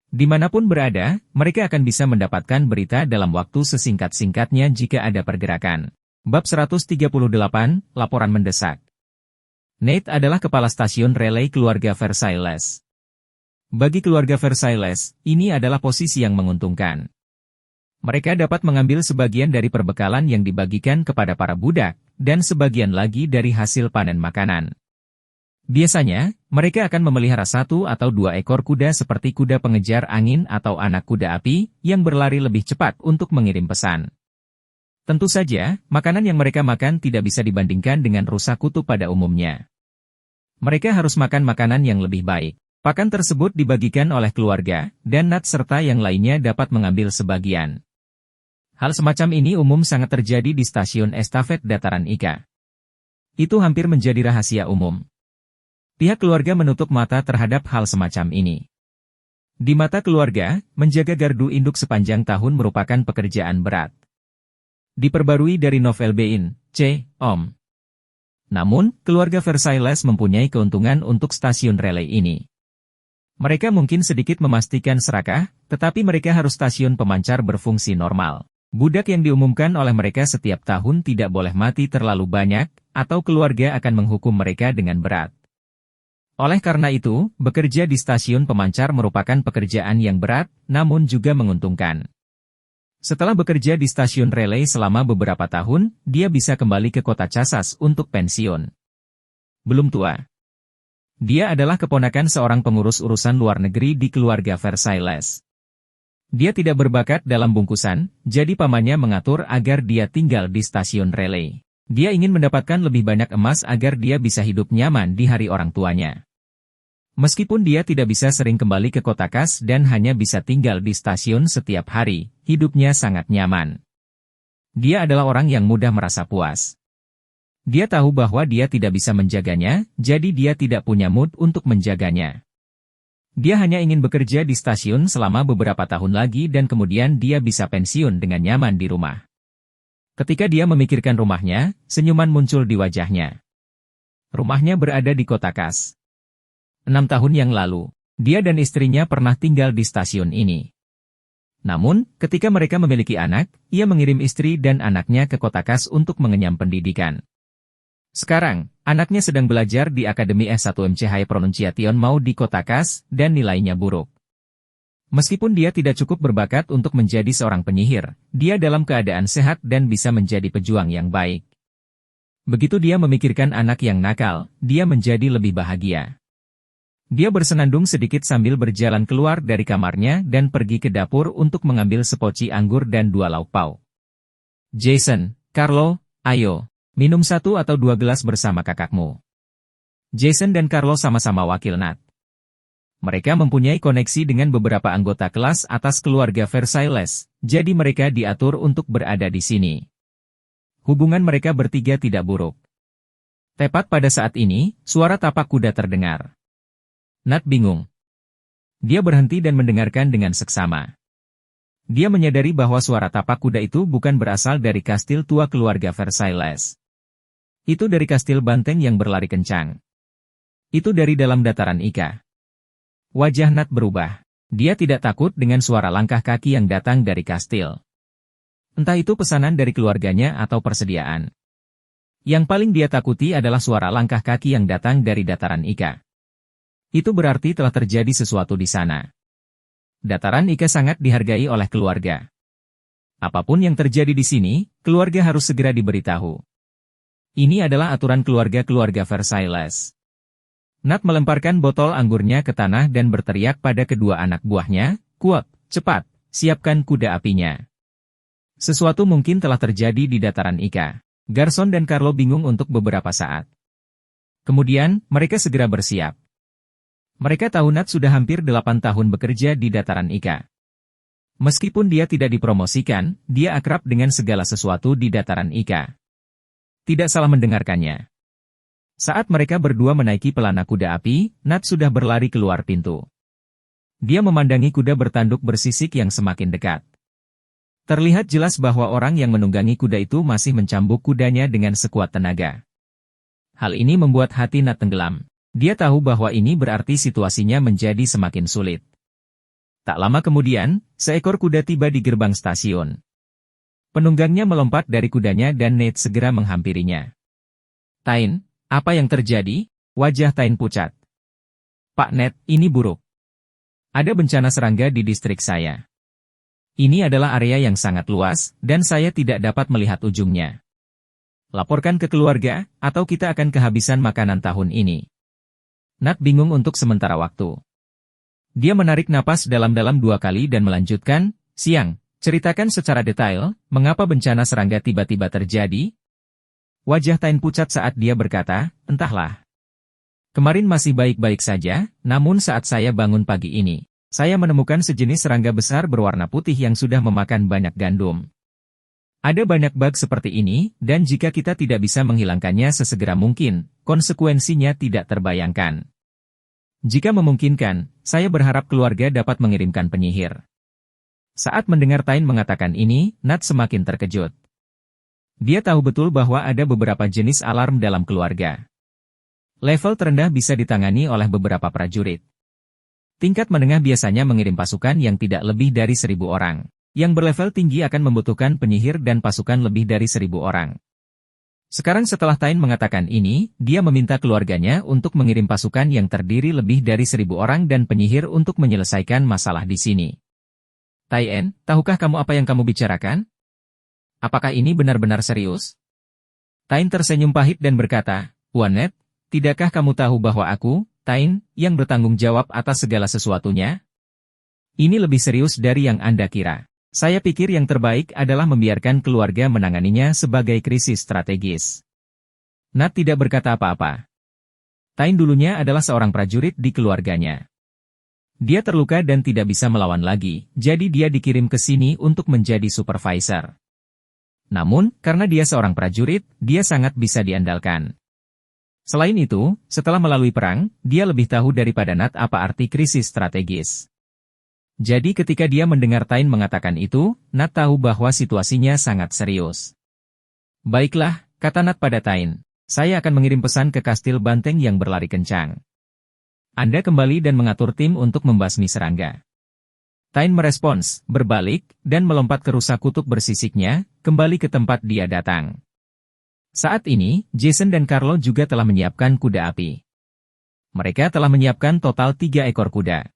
Dimanapun berada, mereka akan bisa mendapatkan berita dalam waktu sesingkat-singkatnya jika ada pergerakan. Bab 138, Laporan Mendesak. Nate adalah kepala stasiun relay keluarga Versailles. Bagi keluarga Versailles, ini adalah posisi yang menguntungkan. Mereka dapat mengambil sebagian dari perbekalan yang dibagikan kepada para budak, dan sebagian lagi dari hasil panen makanan. Biasanya, mereka akan memelihara 1 atau 2 ekor kuda seperti kuda pengejar angin atau anak kuda api, yang berlari lebih cepat untuk mengirim pesan. Tentu saja, makanan yang mereka makan tidak bisa dibandingkan dengan rusa kutub pada umumnya. Mereka harus makan makanan yang lebih baik. Pakan tersebut dibagikan oleh keluarga, dan Nat serta yang lainnya dapat mengambil sebagian. Hal semacam ini umum sangat terjadi di stasiun estafet dataran Ika. Itu hampir menjadi rahasia umum. Pihak keluarga menutup mata terhadap hal semacam ini. Di mata keluarga, menjaga gardu induk sepanjang tahun merupakan pekerjaan berat. Diperbarui dari novel Bein, C. Om. Namun, keluarga Versailles mempunyai keuntungan untuk stasiun relay ini. Mereka mungkin sedikit memastikan serakah, tetapi mereka harus stasiun pemancar berfungsi normal. Budak yang diumumkan oleh mereka setiap tahun tidak boleh mati terlalu banyak, atau keluarga akan menghukum mereka dengan berat. Oleh karena itu, bekerja di stasiun pemancar merupakan pekerjaan yang berat, namun juga menguntungkan. Setelah bekerja di stasiun relay selama beberapa tahun, dia bisa kembali ke kota Casas untuk pensiun. Belum tua. Dia adalah keponakan seorang pengurus urusan luar negeri di keluarga Versailles. Dia tidak berbakat dalam bungkusan, jadi pamannya mengatur agar dia tinggal di stasiun relay. Dia ingin mendapatkan lebih banyak emas agar dia bisa hidup nyaman di hari orang tuanya. Meskipun dia tidak bisa sering kembali ke kota Kas dan hanya bisa tinggal di stasiun setiap hari, hidupnya sangat nyaman. Dia adalah orang yang mudah merasa puas. Dia tahu bahwa dia tidak bisa menjaganya, jadi dia tidak punya mood untuk menjaganya. Dia hanya ingin bekerja di stasiun selama beberapa tahun lagi dan kemudian dia bisa pensiun dengan nyaman di rumah. Ketika dia memikirkan rumahnya, senyuman muncul di wajahnya. Rumahnya berada di kota Kas. 6 tahun yang lalu, dia dan istrinya pernah tinggal di stasiun ini. Namun, ketika mereka memiliki anak, ia mengirim istri dan anaknya ke kota Kas untuk mengenyam pendidikan. Sekarang, anaknya sedang belajar di Akademi S1 MCH Pronunciation Mau di kota Kas, dan nilainya buruk. Meskipun dia tidak cukup berbakat untuk menjadi seorang penyihir, dia dalam keadaan sehat dan bisa menjadi pejuang yang baik. Begitu dia memikirkan anak yang nakal, dia menjadi lebih bahagia. Dia bersenandung sedikit sambil berjalan keluar dari kamarnya dan pergi ke dapur untuk mengambil sepoci anggur dan 2 lauk pauk. Jason, Carlo, ayo, minum 1 atau 2 gelas bersama kakakmu. Jason dan Carlo sama-sama wakil Nat. Mereka mempunyai koneksi dengan beberapa anggota kelas atas keluarga Versailles, jadi mereka diatur untuk berada di sini. Hubungan mereka bertiga tidak buruk. Tepat pada saat ini, suara tapak kuda terdengar. Nat bingung. Dia berhenti dan mendengarkan dengan seksama. Dia menyadari bahwa suara tapak kuda itu bukan berasal dari kastil tua keluarga Versailles. Itu dari kastil banteng yang berlari kencang. Itu dari dalam dataran Ika. Wajah Nat berubah. Dia tidak takut dengan suara langkah kaki yang datang dari kastil. Entah itu pesanan dari keluarganya atau persediaan. Yang paling dia takuti adalah suara langkah kaki yang datang dari dataran Ika. Itu berarti telah terjadi sesuatu di sana. Dataran Ika sangat dihargai oleh keluarga. Apapun yang terjadi di sini, keluarga harus segera diberitahu. Ini adalah aturan keluarga-keluarga Versailles. Nat melemparkan botol anggurnya ke tanah dan berteriak pada kedua anak buahnya, "Kuat, cepat, siapkan kuda apinya." Sesuatu mungkin telah terjadi di dataran Ika. Garson dan Carlo bingung untuk beberapa saat. Kemudian, mereka segera bersiap. Mereka tahu Nat sudah hampir 8 tahun bekerja di dataran Ika. Meskipun dia tidak dipromosikan, dia akrab dengan segala sesuatu di dataran Ika. Tidak salah mendengarkannya. Saat mereka berdua menaiki pelana kuda api, Nat sudah berlari keluar pintu. Dia memandangi kuda bertanduk bersisik yang semakin dekat. Terlihat jelas bahwa orang yang menunggangi kuda itu masih mencambuk kudanya dengan sekuat tenaga. Hal ini membuat hati Nat tenggelam. Dia tahu bahwa ini berarti situasinya menjadi semakin sulit. Tak lama kemudian, seekor kuda tiba di gerbang stasiun. Penunggangnya melompat dari kudanya dan Nate segera menghampirinya. "Tain, apa yang terjadi?" Wajah Tain pucat. "Pak Nate, ini buruk. Ada bencana serangga di distrik saya. Ini adalah area yang sangat luas, dan saya tidak dapat melihat ujungnya. Laporkan ke keluarga, atau kita akan kehabisan makanan tahun ini." Nat bingung untuk sementara waktu. Dia menarik napas dalam-dalam 2 kali dan melanjutkan, "Siang, ceritakan secara detail, mengapa bencana serangga tiba-tiba terjadi?" Wajah Tain pucat saat dia berkata, "Entahlah. Kemarin masih baik-baik saja, namun saat saya bangun pagi ini, saya menemukan sejenis serangga besar berwarna putih yang sudah memakan banyak gandum. Ada banyak bug seperti ini, dan jika kita tidak bisa menghilangkannya sesegera mungkin, konsekuensinya tidak terbayangkan. Jika memungkinkan, saya berharap keluarga dapat mengirimkan penyihir." Saat mendengar Tain mengatakan ini, Nat semakin terkejut. Dia tahu betul bahwa ada beberapa jenis alarm dalam keluarga. Level terendah bisa ditangani oleh beberapa prajurit. Tingkat menengah biasanya mengirim pasukan yang tidak lebih dari 1.000 orang. Yang berlevel tinggi akan membutuhkan penyihir dan pasukan lebih dari 1.000 orang. Sekarang setelah Tain mengatakan ini, dia meminta keluarganya untuk mengirim pasukan yang terdiri lebih dari 1.000 orang dan penyihir untuk menyelesaikan masalah di sini. Tain, tahukah kamu apa yang kamu bicarakan? Apakah ini benar-benar serius? Tain tersenyum pahit dan berkata, Wanet, tidakkah kamu tahu bahwa aku, Tain, yang bertanggung jawab atas segala sesuatunya? Ini lebih serius dari yang Anda kira. Saya pikir yang terbaik adalah membiarkan keluarga menanganinya sebagai krisis strategis. Nat tidak berkata apa-apa. Tain dulunya adalah seorang prajurit di keluarganya. Dia terluka dan tidak bisa melawan lagi, jadi dia dikirim ke sini untuk menjadi supervisor. Namun, karena dia seorang prajurit, dia sangat bisa diandalkan. Selain itu, setelah melalui perang, dia lebih tahu daripada Nat apa arti krisis strategis. Jadi ketika dia mendengar Tain mengatakan itu, Nat tahu bahwa situasinya sangat serius. Baiklah, kata Nat pada Tain, saya akan mengirim pesan ke kastil banteng yang berlari kencang. Anda kembali dan mengatur tim untuk membasmi serangga. Tain merespons, berbalik, dan melompat ke rusa kutub bersisiknya, kembali ke tempat dia datang. Saat ini, Jason dan Carlo juga telah menyiapkan kuda api. Mereka telah menyiapkan total 3 ekor kuda.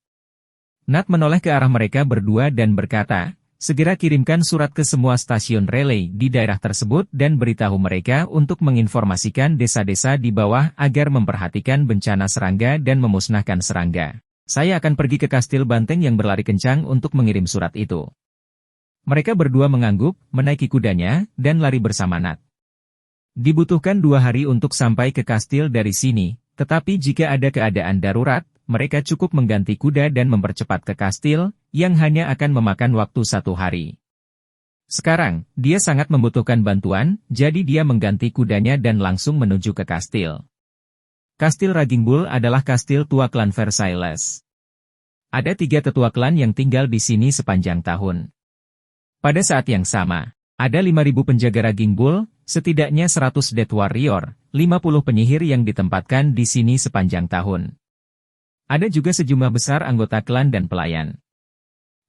Nat menoleh ke arah mereka berdua dan berkata, segera kirimkan surat ke semua stasiun relay di daerah tersebut dan beritahu mereka untuk menginformasikan desa-desa di bawah agar memperhatikan bencana serangga dan memusnahkan serangga. Saya akan pergi ke kastil banteng yang berlari kencang untuk mengirim surat itu. Mereka berdua mengangguk, menaiki kudanya, dan lari bersama Nat. Dibutuhkan 2 hari untuk sampai ke kastil dari sini, tetapi jika ada keadaan darurat, mereka cukup mengganti kuda dan mempercepat ke kastil, yang hanya akan memakan waktu 1 hari. Sekarang, dia sangat membutuhkan bantuan, jadi dia mengganti kudanya dan langsung menuju ke kastil. Kastil Raging Bull adalah kastil tua klan Versailles. Ada 3 tetua klan yang tinggal di sini sepanjang tahun. Pada saat yang sama, ada 5.000 penjaga Raging Bull, setidaknya 100 Death Warrior, 50 penyihir yang ditempatkan di sini sepanjang tahun. Ada juga sejumlah besar anggota klan dan pelayan.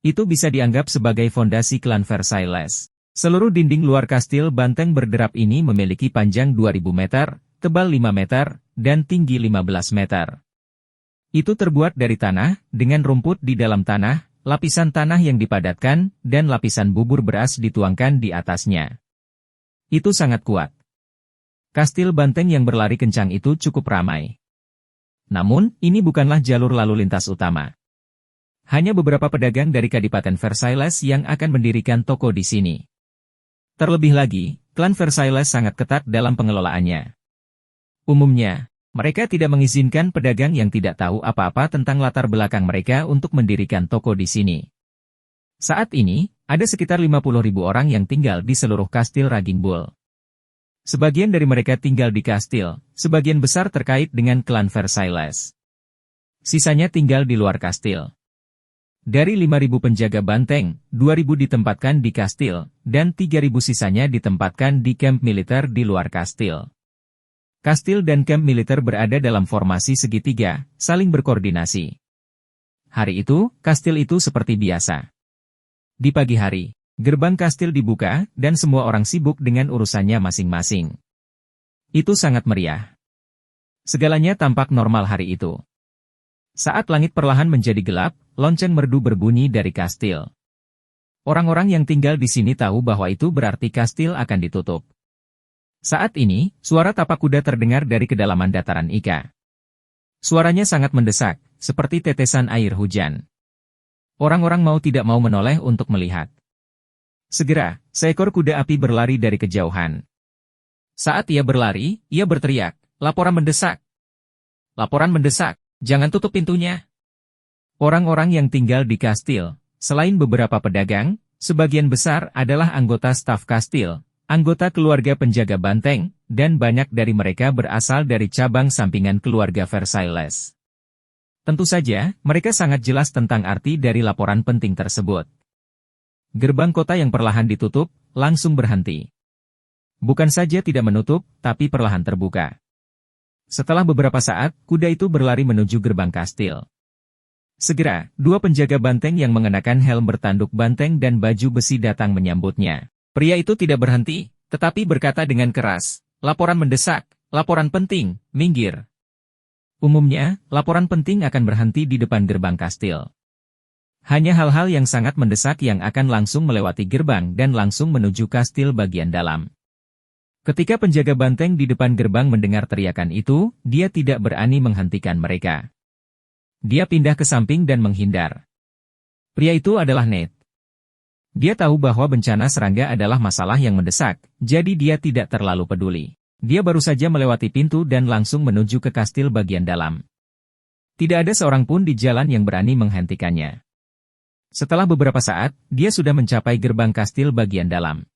Itu bisa dianggap sebagai fondasi klan Versailles. Seluruh dinding luar kastil banteng berderap ini memiliki panjang 2.000 meter, tebal 5 meter, dan tinggi 15 meter. Itu terbuat dari tanah, dengan rumput di dalam tanah, lapisan tanah yang dipadatkan, dan lapisan bubur beras dituangkan di atasnya. Itu sangat kuat. Kastil banteng yang berlari kencang itu cukup ramai. Namun, ini bukanlah jalur lalu lintas utama. Hanya beberapa pedagang dari Kadipaten Versailles yang akan mendirikan toko di sini. Terlebih lagi, klan Versailles sangat ketat dalam pengelolaannya. Umumnya, mereka tidak mengizinkan pedagang yang tidak tahu apa-apa tentang latar belakang mereka untuk mendirikan toko di sini. Saat ini, ada sekitar 50.000 orang yang tinggal di seluruh kastil Raging Bull. Sebagian dari mereka tinggal di kastil, sebagian besar terkait dengan klan Versailles. Sisanya tinggal di luar kastil. Dari 5.000 penjaga banteng, 2.000 ditempatkan di kastil, dan 3.000 sisanya ditempatkan di kamp militer di luar kastil. Kastil dan kamp militer berada dalam formasi segitiga, saling berkoordinasi. Hari itu, kastil itu seperti biasa. Di pagi hari, gerbang kastil dibuka, dan semua orang sibuk dengan urusannya masing-masing. Itu sangat meriah. Segalanya tampak normal hari itu. Saat langit perlahan menjadi gelap, lonceng merdu berbunyi dari kastil. Orang-orang yang tinggal di sini tahu bahwa itu berarti kastil akan ditutup. Saat ini, suara tapak kuda terdengar dari kedalaman dataran Ika. Suaranya sangat mendesak, seperti tetesan air hujan. Orang-orang mau tidak mau menoleh untuk melihat. Segera, seekor kuda api berlari dari kejauhan. Saat ia berlari, ia berteriak, "Laporan mendesak! Laporan mendesak! Jangan tutup pintunya!" Orang-orang yang tinggal di kastil, selain beberapa pedagang, sebagian besar adalah anggota staf kastil, anggota keluarga penjaga banteng, dan banyak dari mereka berasal dari cabang sampingan keluarga Versailles. Tentu saja, mereka sangat jelas tentang arti dari laporan penting tersebut. Gerbang kota yang perlahan ditutup, langsung berhenti. Bukan saja tidak menutup, tapi perlahan terbuka. Setelah beberapa saat, kuda itu berlari menuju gerbang kastil. Segera, dua penjaga banteng yang mengenakan helm bertanduk banteng dan baju besi datang menyambutnya. Pria itu tidak berhenti, tetapi berkata dengan keras, "Laporan mendesak, laporan penting, minggir." Umumnya, laporan penting akan berhenti di depan gerbang kastil. Hanya hal-hal yang sangat mendesak yang akan langsung melewati gerbang dan langsung menuju kastil bagian dalam. Ketika penjaga banteng di depan gerbang mendengar teriakan itu, dia tidak berani menghentikan mereka. Dia pindah ke samping dan menghindar. Pria itu adalah Ned. Dia tahu bahwa bencana serangga adalah masalah yang mendesak, jadi dia tidak terlalu peduli. Dia baru saja melewati pintu dan langsung menuju ke kastil bagian dalam. Tidak ada seorang pun di jalan yang berani menghentikannya. Setelah beberapa saat, dia sudah mencapai gerbang kastil bagian dalam.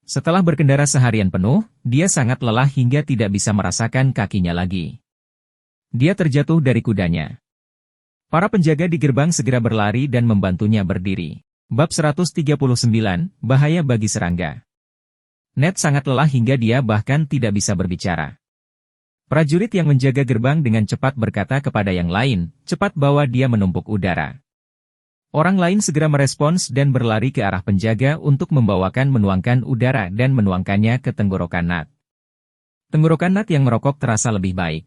Setelah berkendara seharian penuh, dia sangat lelah hingga tidak bisa merasakan kakinya lagi. Dia terjatuh dari kudanya. Para penjaga di gerbang segera berlari dan membantunya berdiri. Bab 139, Bahaya bagi serangga. Ned sangat lelah hingga dia bahkan tidak bisa berbicara. Prajurit yang menjaga gerbang dengan cepat berkata kepada yang lain, cepat bawa dia menumpuk udara. Orang lain segera merespons dan berlari ke arah penjaga untuk menuangkan udara dan menuangkannya ke tenggorokan Ned. Tenggorokan Ned yang merokok terasa lebih baik.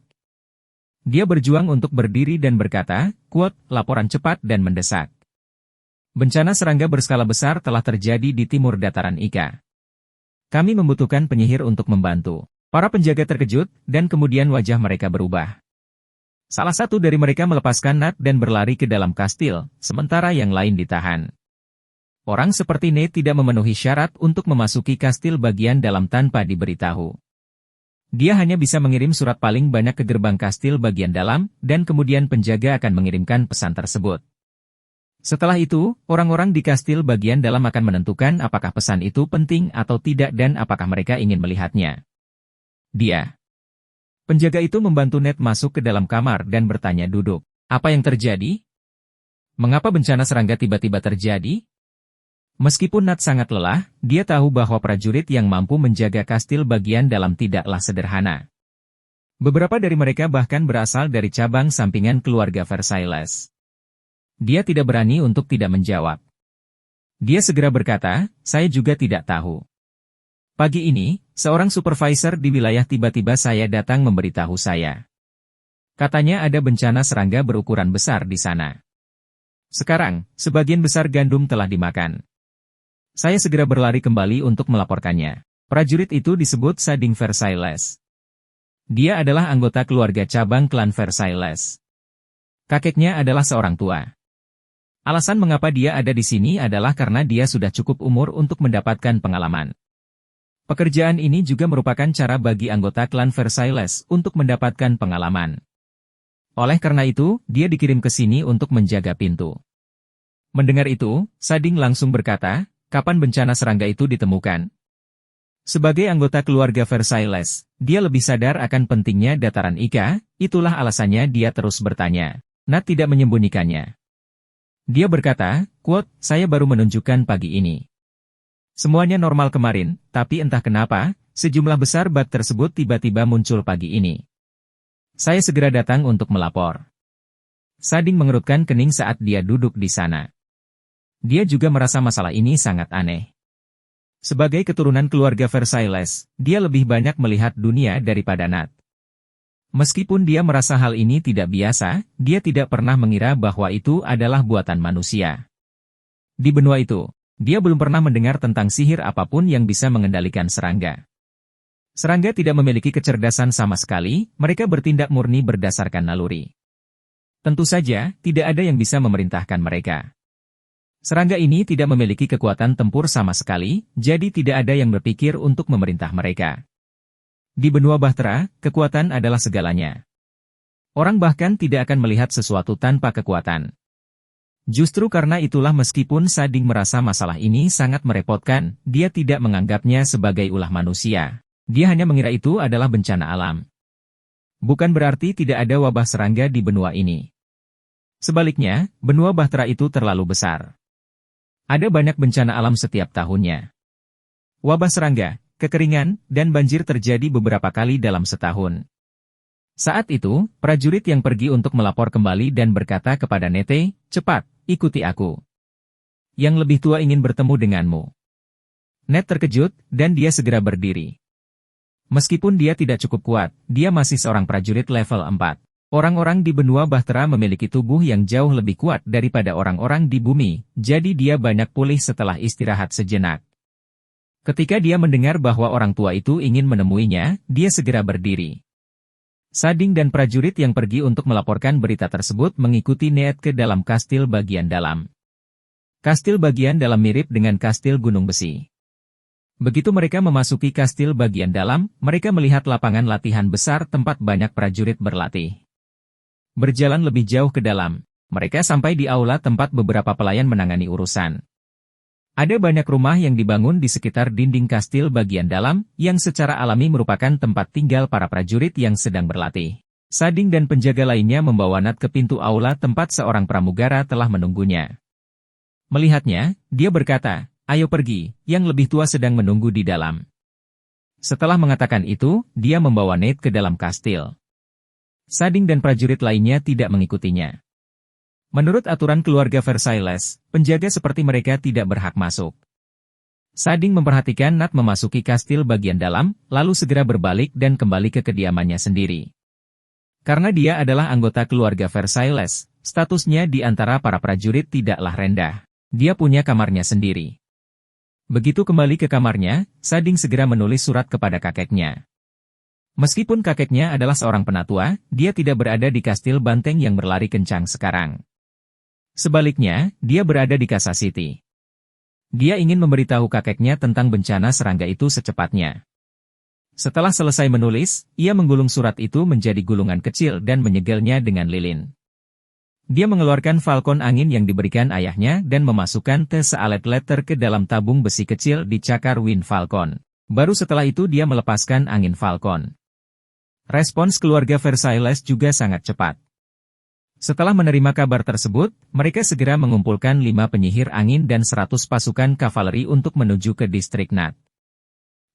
Dia berjuang untuk berdiri dan berkata, "Quote, laporan cepat dan mendesak. Bencana serangga berskala besar telah terjadi di timur dataran Ika. Kami membutuhkan penyihir untuk membantu." Para penjaga terkejut, dan kemudian wajah mereka berubah. Salah satu dari mereka melepaskan Ned dan berlari ke dalam kastil, sementara yang lain ditahan. Orang seperti Ned tidak memenuhi syarat untuk memasuki kastil bagian dalam tanpa diberitahu. Dia hanya bisa mengirim surat paling banyak ke gerbang kastil bagian dalam, dan kemudian penjaga akan mengirimkan pesan tersebut. Setelah itu, orang-orang di kastil bagian dalam akan menentukan apakah pesan itu penting atau tidak dan apakah mereka ingin melihatnya. Penjaga itu membantu Ned masuk ke dalam kamar dan bertanya duduk. "Apa yang terjadi? Mengapa bencana serangga tiba-tiba terjadi?" Meskipun Ned sangat lelah, dia tahu bahwa prajurit yang mampu menjaga kastil bagian dalam tidaklah sederhana. Beberapa dari mereka bahkan berasal dari cabang sampingan keluarga Versailles. Dia tidak berani untuk tidak menjawab. Dia segera berkata, "Saya juga tidak tahu. Pagi ini, seorang supervisor di wilayah tiba-tiba saya datang memberitahu saya. Katanya ada bencana serangga berukuran besar di sana. Sekarang, sebagian besar gandum telah dimakan." Saya segera berlari kembali untuk melaporkannya. Prajurit itu disebut Sading Versailles. Dia adalah anggota keluarga cabang klan Versailles. Kakeknya adalah seorang tua. Alasan mengapa dia ada di sini adalah karena dia sudah cukup umur untuk mendapatkan pengalaman. Pekerjaan ini juga merupakan cara bagi anggota klan Versailles untuk mendapatkan pengalaman. Oleh karena itu, dia dikirim ke sini untuk menjaga pintu. Mendengar itu, Sading langsung berkata, "Kapan bencana serangga itu ditemukan?" Sebagai anggota keluarga Versailles, dia lebih sadar akan pentingnya dataran Ika, itulah alasannya dia terus bertanya. Ned tidak menyembunyikannya. Dia berkata, quote, "Saya baru menunjukkan pagi ini. Semuanya normal kemarin, tapi entah kenapa, sejumlah besar bug tersebut tiba-tiba muncul pagi ini. Saya segera datang untuk melapor." Sading mengerutkan kening saat dia duduk di sana. Dia juga merasa masalah ini sangat aneh. Sebagai keturunan keluarga Versailles, dia lebih banyak melihat dunia daripada Ned. Meskipun dia merasa hal ini tidak biasa, dia tidak pernah mengira bahwa itu adalah buatan manusia. Di benua itu, dia belum pernah mendengar tentang sihir apapun yang bisa mengendalikan serangga. Serangga tidak memiliki kecerdasan sama sekali, mereka bertindak murni berdasarkan naluri. Tentu saja, tidak ada yang bisa memerintahkan mereka. Serangga ini tidak memiliki kekuatan tempur sama sekali, jadi tidak ada yang berpikir untuk memerintah mereka. Di benua Bahtera, kekuatan adalah segalanya. Orang bahkan tidak akan melihat sesuatu tanpa kekuatan. Justru karena itulah meskipun Sading merasa masalah ini sangat merepotkan, dia tidak menganggapnya sebagai ulah manusia. Dia hanya mengira itu adalah bencana alam. Bukan berarti tidak ada wabah serangga di benua ini. Sebaliknya, benua Bahtera itu terlalu besar. Ada banyak bencana alam setiap tahunnya. Wabah serangga, kekeringan, dan banjir terjadi beberapa kali dalam setahun. Saat itu, prajurit yang pergi untuk melapor kembali dan berkata kepada Nete, "Cepat, ikuti aku. Yang lebih tua ingin bertemu denganmu." Ned terkejut, dan dia segera berdiri. Meskipun dia tidak cukup kuat, dia masih seorang prajurit level 4. Orang-orang di benua Bahtera memiliki tubuh yang jauh lebih kuat daripada orang-orang di bumi, jadi dia banyak pulih setelah istirahat sejenak. Ketika dia mendengar bahwa orang tua itu ingin menemuinya, dia segera berdiri. Sading dan prajurit yang pergi untuk melaporkan berita tersebut mengikuti Ned ke dalam kastil bagian dalam. Kastil bagian dalam mirip dengan kastil Gunung Besi. Begitu mereka memasuki kastil bagian dalam, mereka melihat lapangan latihan besar tempat banyak prajurit berlatih. Berjalan lebih jauh ke dalam, mereka sampai di aula tempat beberapa pelayan menangani urusan. Ada banyak rumah yang dibangun di sekitar dinding kastil bagian dalam, yang secara alami merupakan tempat tinggal para prajurit yang sedang berlatih. Sading dan penjaga lainnya membawa Ned ke pintu aula tempat seorang pramugara telah menunggunya. Melihatnya, dia berkata, "Ayo pergi, yang lebih tua sedang menunggu di dalam." Setelah mengatakan itu, dia membawa Ned ke dalam kastil. Sading dan prajurit lainnya tidak mengikutinya. Menurut aturan keluarga Versailles, penjaga seperti mereka tidak berhak masuk. Sading memperhatikan Ned memasuki kastil bagian dalam, lalu segera berbalik dan kembali ke kediamannya sendiri. Karena dia adalah anggota keluarga Versailles, statusnya di antara para prajurit tidaklah rendah. Dia punya kamarnya sendiri. Begitu kembali ke kamarnya, Sading segera menulis surat kepada kakeknya. Meskipun kakeknya adalah seorang penatua, dia tidak berada di kastil banteng yang berlari kencang sekarang. Sebaliknya, dia berada di Kansas City. Dia ingin memberitahu kakeknya tentang bencana serangga itu secepatnya. Setelah selesai menulis, ia menggulung surat itu menjadi gulungan kecil dan menyegelnya dengan lilin. Dia mengeluarkan falcon angin yang diberikan ayahnya dan memasukkan sealet letter ke dalam tabung besi kecil di cakar Wind Falcon. Baru setelah itu dia melepaskan angin falcon. Respons keluarga Versailles juga sangat cepat. Setelah menerima kabar tersebut, mereka segera mengumpulkan 5 penyihir angin dan 100 pasukan kavaleri untuk menuju ke distrik Nat.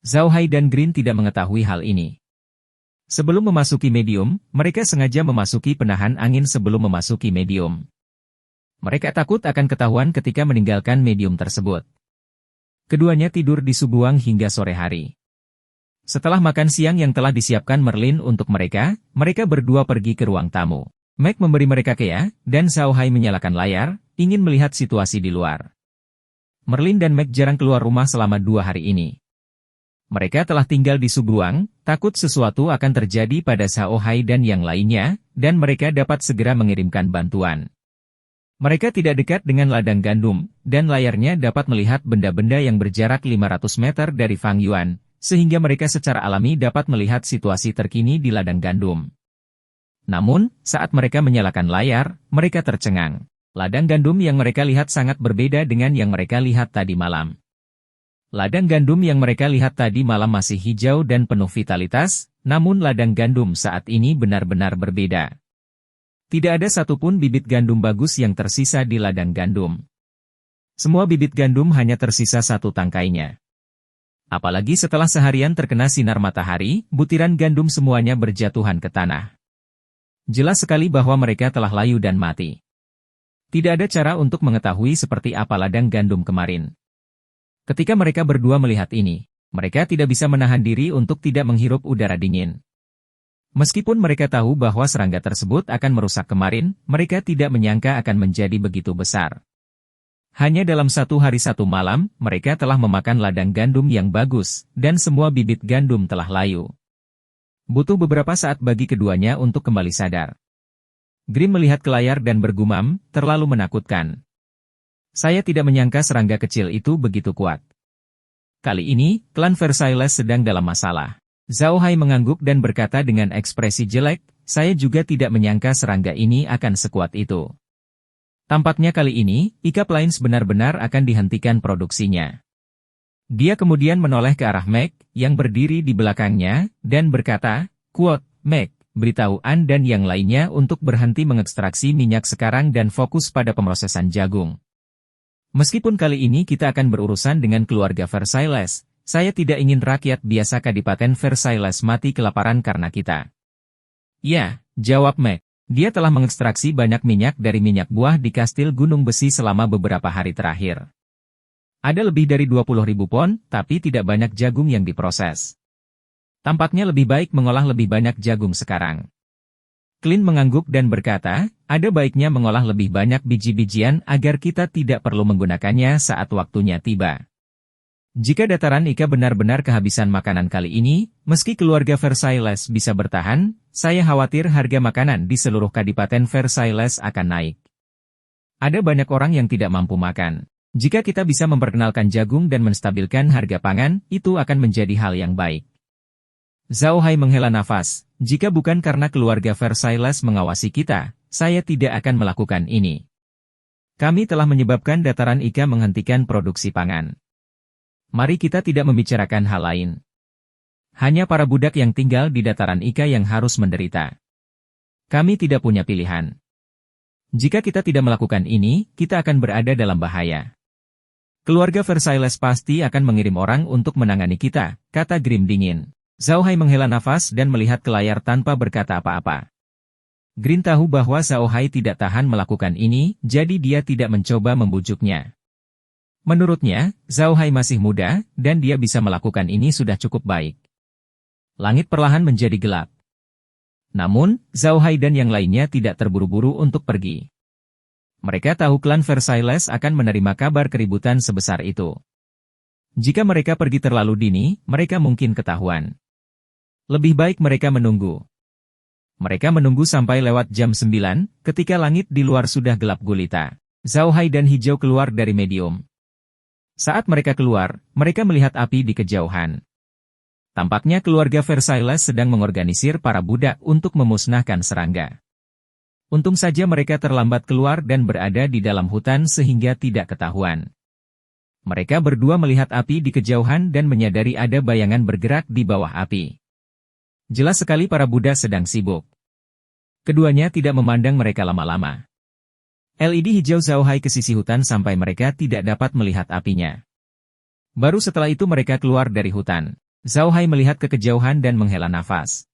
Zhao Hai dan Green tidak mengetahui hal ini. Sebelum memasuki medium, mereka sengaja memasuki penahan angin sebelum memasuki medium. Mereka takut akan ketahuan ketika meninggalkan medium tersebut. Keduanya tidur di Subuang hingga sore hari. Setelah makan siang yang telah disiapkan Merlin untuk mereka, mereka berdua pergi ke ruang tamu. Meg memberi mereka kea, dan Zhao Hai menyalakan layar, ingin melihat situasi di luar. Merlin dan Meg jarang keluar rumah selama 2 hari ini. Mereka telah tinggal di Subuang, takut sesuatu akan terjadi pada Zhao Hai dan yang lainnya, dan mereka dapat segera mengirimkan bantuan. Mereka tidak dekat dengan ladang gandum, dan layarnya dapat melihat benda-benda yang berjarak 500 meter dari Fang Yuan, sehingga mereka secara alami dapat melihat situasi terkini di ladang gandum. Namun, saat mereka menyalakan layar, mereka tercengang. Ladang gandum yang mereka lihat sangat berbeda dengan yang mereka lihat tadi malam. Ladang gandum yang mereka lihat tadi malam masih hijau dan penuh vitalitas, namun ladang gandum saat ini benar-benar berbeda. Tidak ada satupun bibit gandum bagus yang tersisa di ladang gandum. Semua bibit gandum hanya tersisa 1 tangkainya. Apalagi setelah seharian terkena sinar matahari, butiran gandum semuanya berjatuhan ke tanah. Jelas sekali bahwa mereka telah layu dan mati. Tidak ada cara untuk mengetahui seperti apa ladang gandum kemarin. Ketika mereka berdua melihat ini, mereka tidak bisa menahan diri untuk tidak menghirup udara dingin. Meskipun mereka tahu bahwa serangga tersebut akan merusak kemarin, mereka tidak menyangka akan menjadi begitu besar. Hanya dalam 1 hari 1 malam, mereka telah memakan ladang gandum yang bagus, dan semua bibit gandum telah layu. Butuh beberapa saat bagi keduanya untuk kembali sadar. Grimm melihat ke layar dan bergumam, terlalu menakutkan. Saya tidak menyangka serangga kecil itu begitu kuat. Kali ini, klan Versailles sedang dalam masalah. Zhao Hai mengangguk dan berkata dengan ekspresi jelek, saya juga tidak menyangka serangga ini akan sekuat itu. Tampaknya kali ini, Ika Plains benar-benar akan dihentikan produksinya. Dia kemudian menoleh ke arah Meg, yang berdiri di belakangnya, dan berkata, quote, Meg, beritahu An dan yang lainnya untuk berhenti mengekstraksi minyak sekarang dan fokus pada pemrosesan jagung. Meskipun kali ini kita akan berurusan dengan keluarga Versailles, saya tidak ingin rakyat biasa Kadipaten Versailles mati kelaparan karena kita. Ya, jawab Mac. Dia telah mengekstraksi banyak minyak dari minyak buah di Kastil Gunung Besi selama beberapa hari terakhir. Ada lebih dari 20.000 pon, tapi tidak banyak jagung yang diproses. Tampaknya lebih baik mengolah lebih banyak jagung sekarang. Clint mengangguk dan berkata, ada baiknya mengolah lebih banyak biji-bijian agar kita tidak perlu menggunakannya saat waktunya tiba. Jika dataran Ika benar-benar kehabisan makanan kali ini, meski keluarga Versailles bisa bertahan, saya khawatir harga makanan di seluruh Kadipaten Versailles akan naik. Ada banyak orang yang tidak mampu makan. Jika kita bisa memperkenalkan jagung dan menstabilkan harga pangan, itu akan menjadi hal yang baik. Zhao Hai menghela nafas, jika bukan karena keluarga Versailles mengawasi kita, saya tidak akan melakukan ini. Kami telah menyebabkan dataran Ika menghentikan produksi pangan. Mari kita tidak membicarakan hal lain. Hanya para budak yang tinggal di dataran Ika yang harus menderita. Kami tidak punya pilihan. Jika kita tidak melakukan ini, kita akan berada dalam bahaya. Keluarga Versailles pasti akan mengirim orang untuk menangani kita, kata Grim dingin. Zhao Hai menghela nafas dan melihat ke layar tanpa berkata apa-apa. Grim tahu bahwa Zhao Hai tidak tahan melakukan ini, jadi dia tidak mencoba membujuknya. Menurutnya, Zhao Hai masih muda, dan dia bisa melakukan ini sudah cukup baik. Langit perlahan menjadi gelap. Namun, Zhao Hai dan yang lainnya tidak terburu-buru untuk pergi. Mereka tahu klan Versailles akan menerima kabar keributan sebesar itu. Jika mereka pergi terlalu dini, mereka mungkin ketahuan. Lebih baik mereka menunggu. Mereka menunggu sampai lewat jam 9, ketika langit di luar sudah gelap gulita. Zhao Hai dan Hijau keluar dari medium. Saat mereka keluar, mereka melihat api di kejauhan. Tampaknya keluarga Versailles sedang mengorganisir para budak untuk memusnahkan serangga. Untung saja mereka terlambat keluar dan berada di dalam hutan sehingga tidak ketahuan. Mereka berdua melihat api di kejauhan dan menyadari ada bayangan bergerak di bawah api. Jelas sekali para budak sedang sibuk. Keduanya tidak memandang mereka lama-lama. LED hijau Zhao Hai ke sisi hutan sampai mereka tidak dapat melihat apinya. Baru setelah itu mereka keluar dari hutan. Zhao Hai melihat ke kejauhan dan menghela nafas.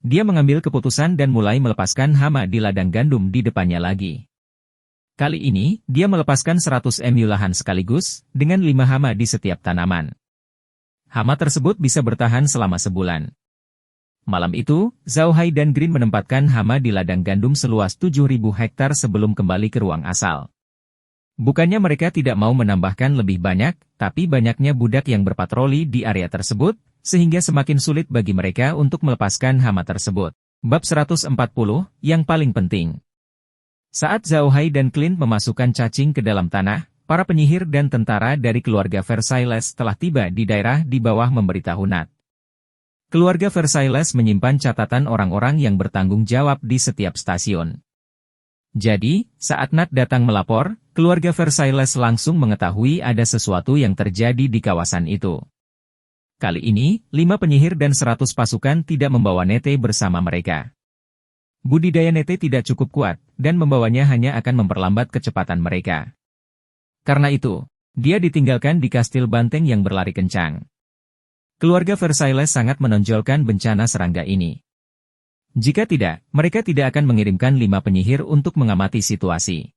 Dia mengambil keputusan dan mulai melepaskan hama di ladang gandum di depannya lagi. Kali ini, dia melepaskan 100 ml lahan sekaligus, dengan 5 hama di setiap tanaman. Hama tersebut bisa bertahan selama sebulan. Malam itu, Zhao Hai dan Green menempatkan hama di ladang gandum seluas 7.000 hektar sebelum kembali ke ruang asal. Bukannya mereka tidak mau menambahkan lebih banyak, tapi banyaknya budak yang berpatroli di area tersebut, sehingga semakin sulit bagi mereka untuk melepaskan hama tersebut. Bab 140, yang paling penting. Saat Zhao Hai dan Clint memasukkan cacing ke dalam tanah, para penyihir dan tentara dari keluarga Versailles telah tiba di daerah di bawah memberitahu Nat. Keluarga Versailles menyimpan catatan orang-orang yang bertanggung jawab di setiap stasiun. Jadi, saat Nat datang melapor, keluarga Versailles langsung mengetahui ada sesuatu yang terjadi di kawasan itu. Kali ini, 5 penyihir dan 100 pasukan tidak membawa Nete bersama mereka. Budidaya Nete tidak cukup kuat, dan membawanya hanya akan memperlambat kecepatan mereka. Karena itu, dia ditinggalkan di kastil banteng yang berlari kencang. Keluarga Versailles sangat menonjolkan bencana serangga ini. Jika tidak, mereka tidak akan mengirimkan 5 penyihir untuk mengamati situasi.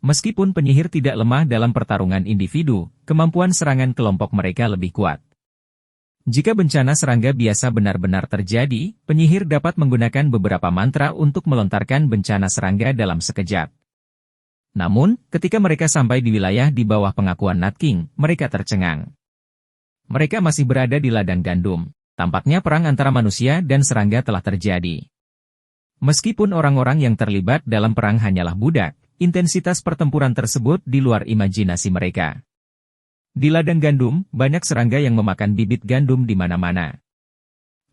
Meskipun penyihir tidak lemah dalam pertarungan individu, kemampuan serangan kelompok mereka lebih kuat. Jika bencana serangga biasa benar-benar terjadi, penyihir dapat menggunakan beberapa mantra untuk melontarkan bencana serangga dalam sekejap. Namun, ketika mereka sampai di wilayah di bawah pengakuan Nat King, mereka tercengang. Mereka masih berada di ladang gandum. Tampaknya perang antara manusia dan serangga telah terjadi. Meskipun orang-orang yang terlibat dalam perang hanyalah budak, intensitas pertempuran tersebut di luar imajinasi mereka. Di ladang gandum, banyak serangga yang memakan bibit gandum di mana-mana.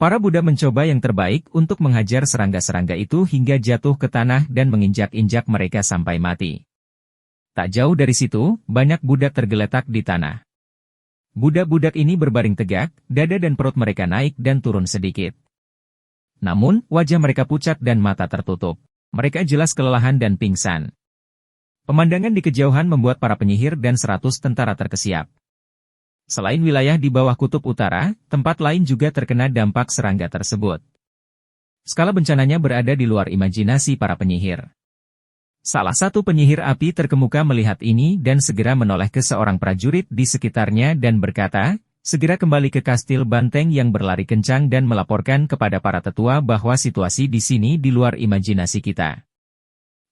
Para budak mencoba yang terbaik untuk menghajar serangga-serangga itu hingga jatuh ke tanah dan menginjak-injak mereka sampai mati. Tak jauh dari situ, banyak budak tergeletak di tanah. Budak-budak ini berbaring tegak, dada dan perut mereka naik dan turun sedikit. Namun, wajah mereka pucat dan mata tertutup. Mereka jelas kelelahan dan pingsan. Pemandangan di kejauhan membuat para penyihir dan 100 tentara terkesiap. Selain wilayah di bawah kutub utara, tempat lain juga terkena dampak serangga tersebut. Skala bencananya berada di luar imajinasi para penyihir. Salah satu penyihir api terkemuka melihat ini dan segera menoleh ke seorang prajurit di sekitarnya dan berkata, segera kembali ke kastil banteng yang berlari kencang dan melaporkan kepada para tetua bahwa situasi di sini di luar imajinasi kita.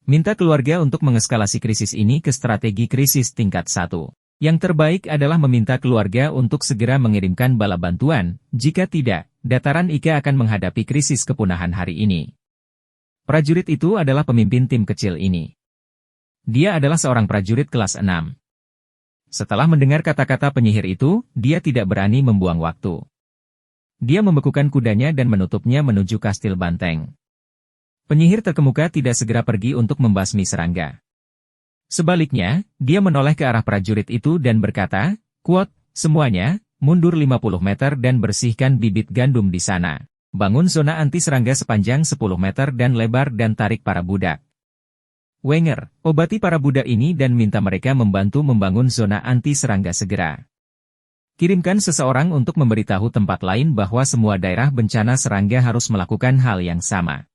Minta keluarga untuk mengeskalasi krisis ini ke strategi krisis tingkat 1. Yang terbaik adalah meminta keluarga untuk segera mengirimkan bala bantuan, jika tidak, dataran Ika akan menghadapi krisis kepunahan hari ini. Prajurit itu adalah pemimpin tim kecil ini. Dia adalah seorang prajurit kelas 6. Setelah mendengar kata-kata penyihir itu, dia tidak berani membuang waktu. Dia membekukan kudanya dan menutupnya menuju kastil banteng. Penyihir terkemuka tidak segera pergi untuk membasmi serangga. Sebaliknya, dia menoleh ke arah prajurit itu dan berkata, "Kuat, semuanya, mundur 50 meter dan bersihkan bibit gandum di sana. Bangun zona anti serangga sepanjang 10 meter dan lebar dan tarik para budak. Wenger, obati para budak ini dan minta mereka membantu membangun zona anti serangga segera. Kirimkan seseorang untuk memberitahu tempat lain bahwa semua daerah bencana serangga harus melakukan hal yang sama."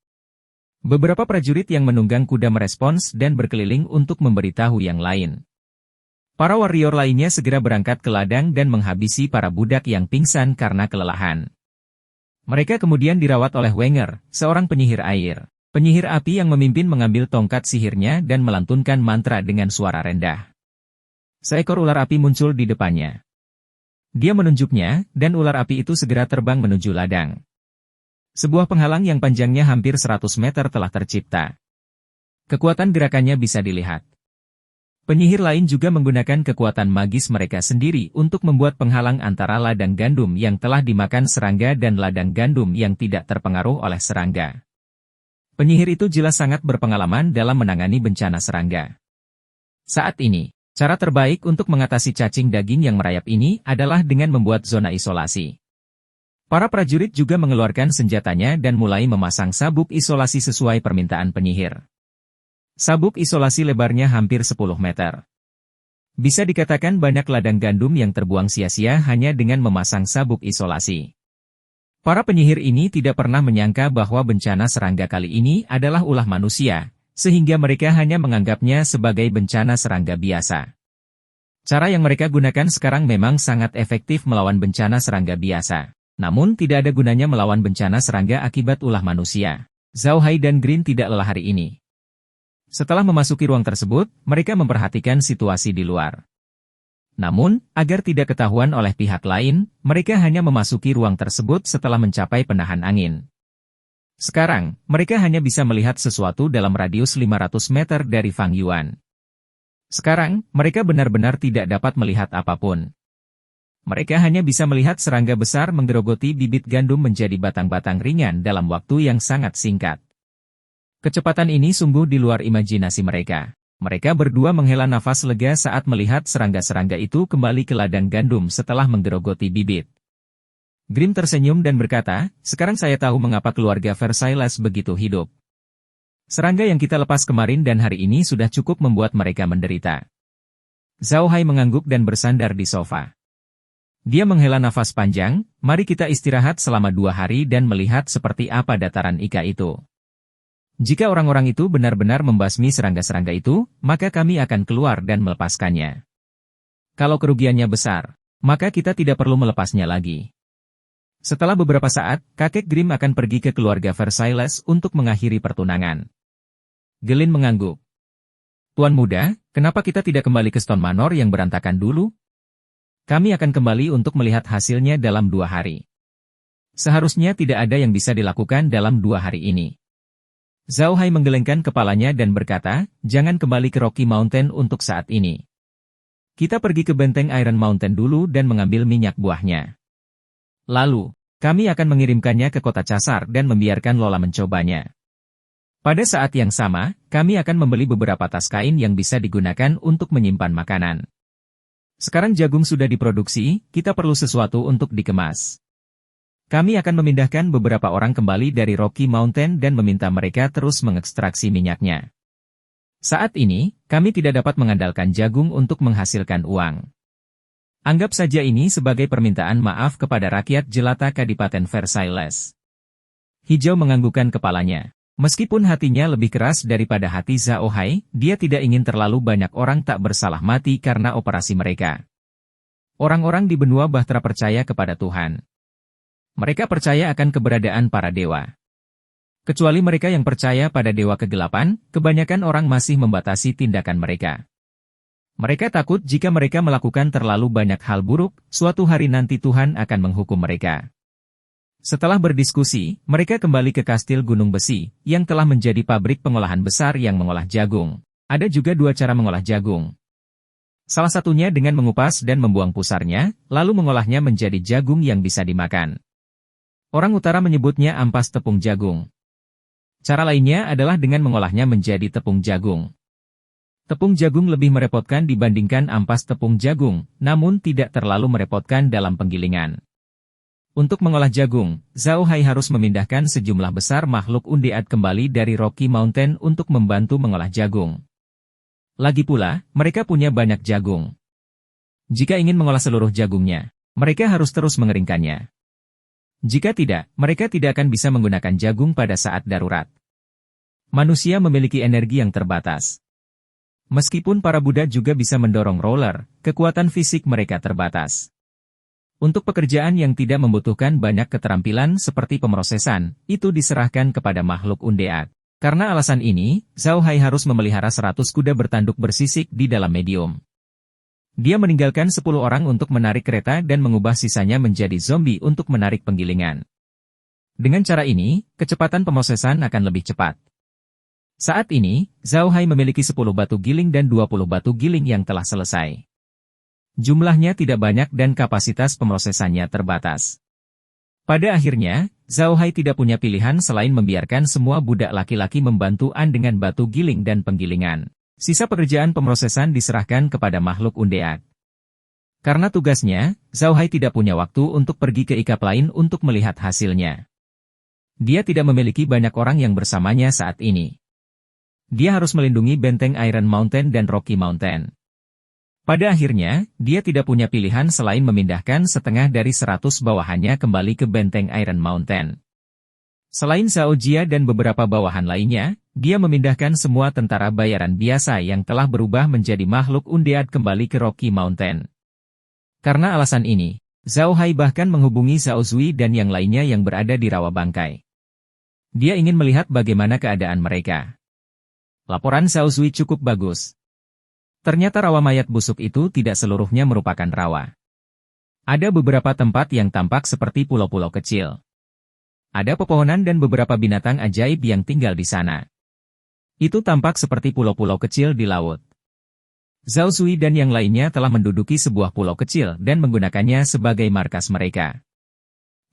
Beberapa prajurit yang menunggang kuda merespons dan berkeliling untuk memberitahu yang lain. Para warrior lainnya segera berangkat ke ladang dan menghabisi para budak yang pingsan karena kelelahan. Mereka kemudian dirawat oleh Wenger, seorang penyihir air. Penyihir api yang memimpin mengambil tongkat sihirnya dan melantunkan mantra dengan suara rendah. Seekor ular api muncul di depannya. Dia menunjuknya, dan ular api itu segera terbang menuju ladang. Sebuah penghalang yang panjangnya hampir 100 meter telah tercipta. Kekuatan gerakannya bisa dilihat. Penyihir lain juga menggunakan kekuatan magis mereka sendiri untuk membuat penghalang antara ladang gandum yang telah dimakan serangga dan ladang gandum yang tidak terpengaruh oleh serangga. Penyihir itu jelas sangat berpengalaman dalam menangani bencana serangga. Saat ini, cara terbaik untuk mengatasi cacing daging yang merayap ini adalah dengan membuat zona isolasi. Para prajurit juga mengeluarkan senjatanya dan mulai memasang sabuk isolasi sesuai permintaan penyihir. Sabuk isolasi lebarnya hampir 10 meter. Bisa dikatakan banyak ladang gandum yang terbuang sia-sia hanya dengan memasang sabuk isolasi. Para penyihir ini tidak pernah menyangka bahwa bencana serangga kali ini adalah ulah manusia, sehingga mereka hanya menganggapnya sebagai bencana serangga biasa. Cara yang mereka gunakan sekarang memang sangat efektif melawan bencana serangga biasa. Namun tidak ada gunanya melawan bencana serangga akibat ulah manusia. Zhao Hai dan Green tidak lelah hari ini. Setelah memasuki ruang tersebut, mereka memperhatikan situasi di luar. Namun, agar tidak ketahuan oleh pihak lain, mereka hanya memasuki ruang tersebut setelah mencapai penahan angin. Sekarang, mereka hanya bisa melihat sesuatu dalam radius 500 meter dari Fang Yuan. Sekarang, mereka benar-benar tidak dapat melihat apapun. Mereka hanya bisa melihat serangga besar menggerogoti bibit gandum menjadi batang-batang ringan dalam waktu yang sangat singkat. Kecepatan ini sungguh di luar imajinasi mereka. Mereka berdua menghela nafas lega saat melihat serangga-serangga itu kembali ke ladang gandum setelah menggerogoti bibit. Grimm tersenyum dan berkata, "Sekarang saya tahu mengapa keluarga Versailles begitu hidup. Serangga yang kita lepas kemarin dan hari ini sudah cukup membuat mereka menderita." Zhao Hai mengangguk dan bersandar di sofa. Dia menghela nafas panjang, "Mari kita istirahat selama 2 hari dan melihat seperti apa dataran Ika itu. Jika orang-orang itu benar-benar membasmi serangga-serangga itu, maka kami akan keluar dan melepaskannya. Kalau kerugiannya besar, maka kita tidak perlu melepasnya lagi." Setelah beberapa saat, kakek Grimm akan pergi ke keluarga Versailles untuk mengakhiri pertunangan. Gelin mengangguk. "Tuan muda, kenapa kita tidak kembali ke Stone Manor yang berantakan dulu? Kami akan kembali untuk melihat hasilnya dalam 2 hari. Seharusnya tidak ada yang bisa dilakukan dalam 2 hari ini." Zhao Hai menggelengkan kepalanya dan berkata, "Jangan kembali ke Rocky Mountain untuk saat ini. Kita pergi ke benteng Iron Mountain dulu dan mengambil minyak buahnya. Lalu, kami akan mengirimkannya ke kota Casar dan membiarkan Lola mencobanya. Pada saat yang sama, kami akan membeli beberapa tas kain yang bisa digunakan untuk menyimpan makanan. Sekarang jagung sudah diproduksi, kita perlu sesuatu untuk dikemas. Kami akan memindahkan beberapa orang kembali dari Rocky Mountain dan meminta mereka terus mengekstraksi minyaknya. Saat ini, kami tidak dapat mengandalkan jagung untuk menghasilkan uang. Anggap saja ini sebagai permintaan maaf kepada rakyat jelata Kadipaten Versailles. Hijau menganggukkan kepalanya. Meskipun hatinya lebih keras daripada hati Zhao Hai, dia tidak ingin terlalu banyak orang tak bersalah mati karena operasi mereka. Orang-orang di benua Bahtera percaya kepada Tuhan. Mereka percaya akan keberadaan para dewa. Kecuali mereka yang percaya pada dewa kegelapan, kebanyakan orang masih membatasi tindakan mereka. Mereka takut jika mereka melakukan terlalu banyak hal buruk, suatu hari nanti Tuhan akan menghukum mereka. Setelah berdiskusi, mereka kembali ke kastil Gunung Besi, yang telah menjadi pabrik pengolahan besar yang mengolah jagung. Ada juga dua cara mengolah jagung. Salah satunya dengan mengupas dan membuang pusarnya, lalu mengolahnya menjadi jagung yang bisa dimakan. Orang utara menyebutnya ampas tepung jagung. Cara lainnya adalah dengan mengolahnya menjadi tepung jagung. Tepung jagung lebih merepotkan dibandingkan ampas tepung jagung, namun tidak terlalu merepotkan dalam penggilingan. Untuk mengolah jagung, Zhao Hai harus memindahkan sejumlah besar makhluk undead kembali dari Rocky Mountain untuk membantu mengolah jagung. Lagi pula, mereka punya banyak jagung. Jika ingin mengolah seluruh jagungnya, mereka harus terus mengeringkannya. Jika tidak, mereka tidak akan bisa menggunakan jagung pada saat darurat. Manusia memiliki energi yang terbatas. Meskipun para Buddha juga bisa mendorong roller, kekuatan fisik mereka terbatas. Untuk pekerjaan yang tidak membutuhkan banyak keterampilan seperti pemrosesan, itu diserahkan kepada makhluk undead. Karena alasan ini, Zhao Hai harus memelihara 100 kuda bertanduk bersisik di dalam medium. Dia meninggalkan 10 orang untuk menarik kereta dan mengubah sisanya menjadi zombie untuk menarik penggilingan. Dengan cara ini, kecepatan pemrosesan akan lebih cepat. Saat ini, Zhao Hai memiliki 10 batu giling dan 20 batu giling yang telah selesai. Jumlahnya tidak banyak dan kapasitas pemrosesannya terbatas. Pada akhirnya, Zhao Hai tidak punya pilihan selain membiarkan semua budak laki-laki membantu An dengan batu giling dan penggilingan. Sisa pekerjaan pemrosesan diserahkan kepada makhluk undead. Karena tugasnya, Zhao Hai tidak punya waktu untuk pergi ke ikap lain untuk melihat hasilnya. Dia tidak memiliki banyak orang yang bersamanya saat ini. Dia harus melindungi benteng Iron Mountain dan Rocky Mountain. Pada akhirnya, dia tidak punya pilihan selain memindahkan setengah dari 100 bawahannya kembali ke benteng Iron Mountain. Selain Zhao Jia dan beberapa bawahan lainnya, dia memindahkan semua tentara bayaran biasa yang telah berubah menjadi makhluk undead kembali ke Rocky Mountain. Karena alasan ini, Zhao Hai bahkan menghubungi Zhao Zui dan yang lainnya yang berada di rawa bangkai. Dia ingin melihat bagaimana keadaan mereka. Laporan Zhao Zui cukup bagus. Ternyata rawa mayat busuk itu tidak seluruhnya merupakan rawa. Ada beberapa tempat yang tampak seperti pulau-pulau kecil. Ada pepohonan dan beberapa binatang ajaib yang tinggal di sana. Itu tampak seperti pulau-pulau kecil di laut. Zhao Zui dan yang lainnya telah menduduki sebuah pulau kecil dan menggunakannya sebagai markas mereka.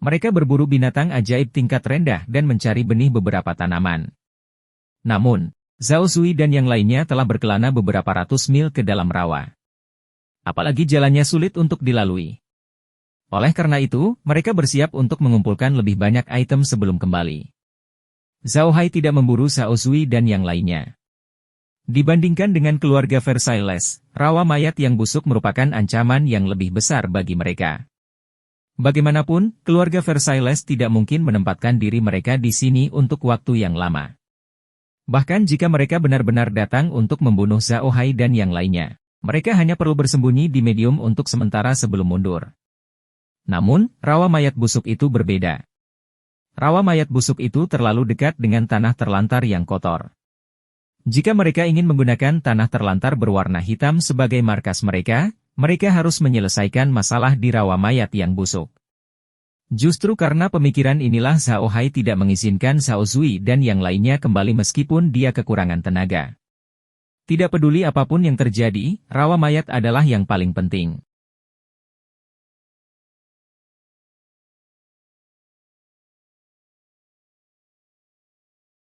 Mereka berburu binatang ajaib tingkat rendah dan mencari benih beberapa tanaman. Namun, Zhao Zui dan yang lainnya telah berkelana beberapa ratus mil ke dalam rawa. Apalagi jalannya sulit untuk dilalui. Oleh karena itu, mereka bersiap untuk mengumpulkan lebih banyak item sebelum kembali. Zhao Hai tidak memburu Zhao Zui dan yang lainnya. Dibandingkan dengan keluarga Versailles, rawa mayat yang busuk merupakan ancaman yang lebih besar bagi mereka. Bagaimanapun, keluarga Versailles tidak mungkin menempatkan diri mereka di sini untuk waktu yang lama. Bahkan jika mereka benar-benar datang untuk membunuh Zhao Hai dan yang lainnya, mereka hanya perlu bersembunyi di medium untuk sementara sebelum mundur. Namun, rawa mayat busuk itu berbeda. Rawa mayat busuk itu terlalu dekat dengan tanah terlantar yang kotor. Jika mereka ingin menggunakan tanah terlantar berwarna hitam sebagai markas mereka, mereka harus menyelesaikan masalah di rawa mayat yang busuk. Justru karena pemikiran inilah Zhao Hai tidak mengizinkan Zhao Zui dan yang lainnya kembali meskipun dia kekurangan tenaga. Tidak peduli apapun yang terjadi, rawa mayat adalah yang paling penting.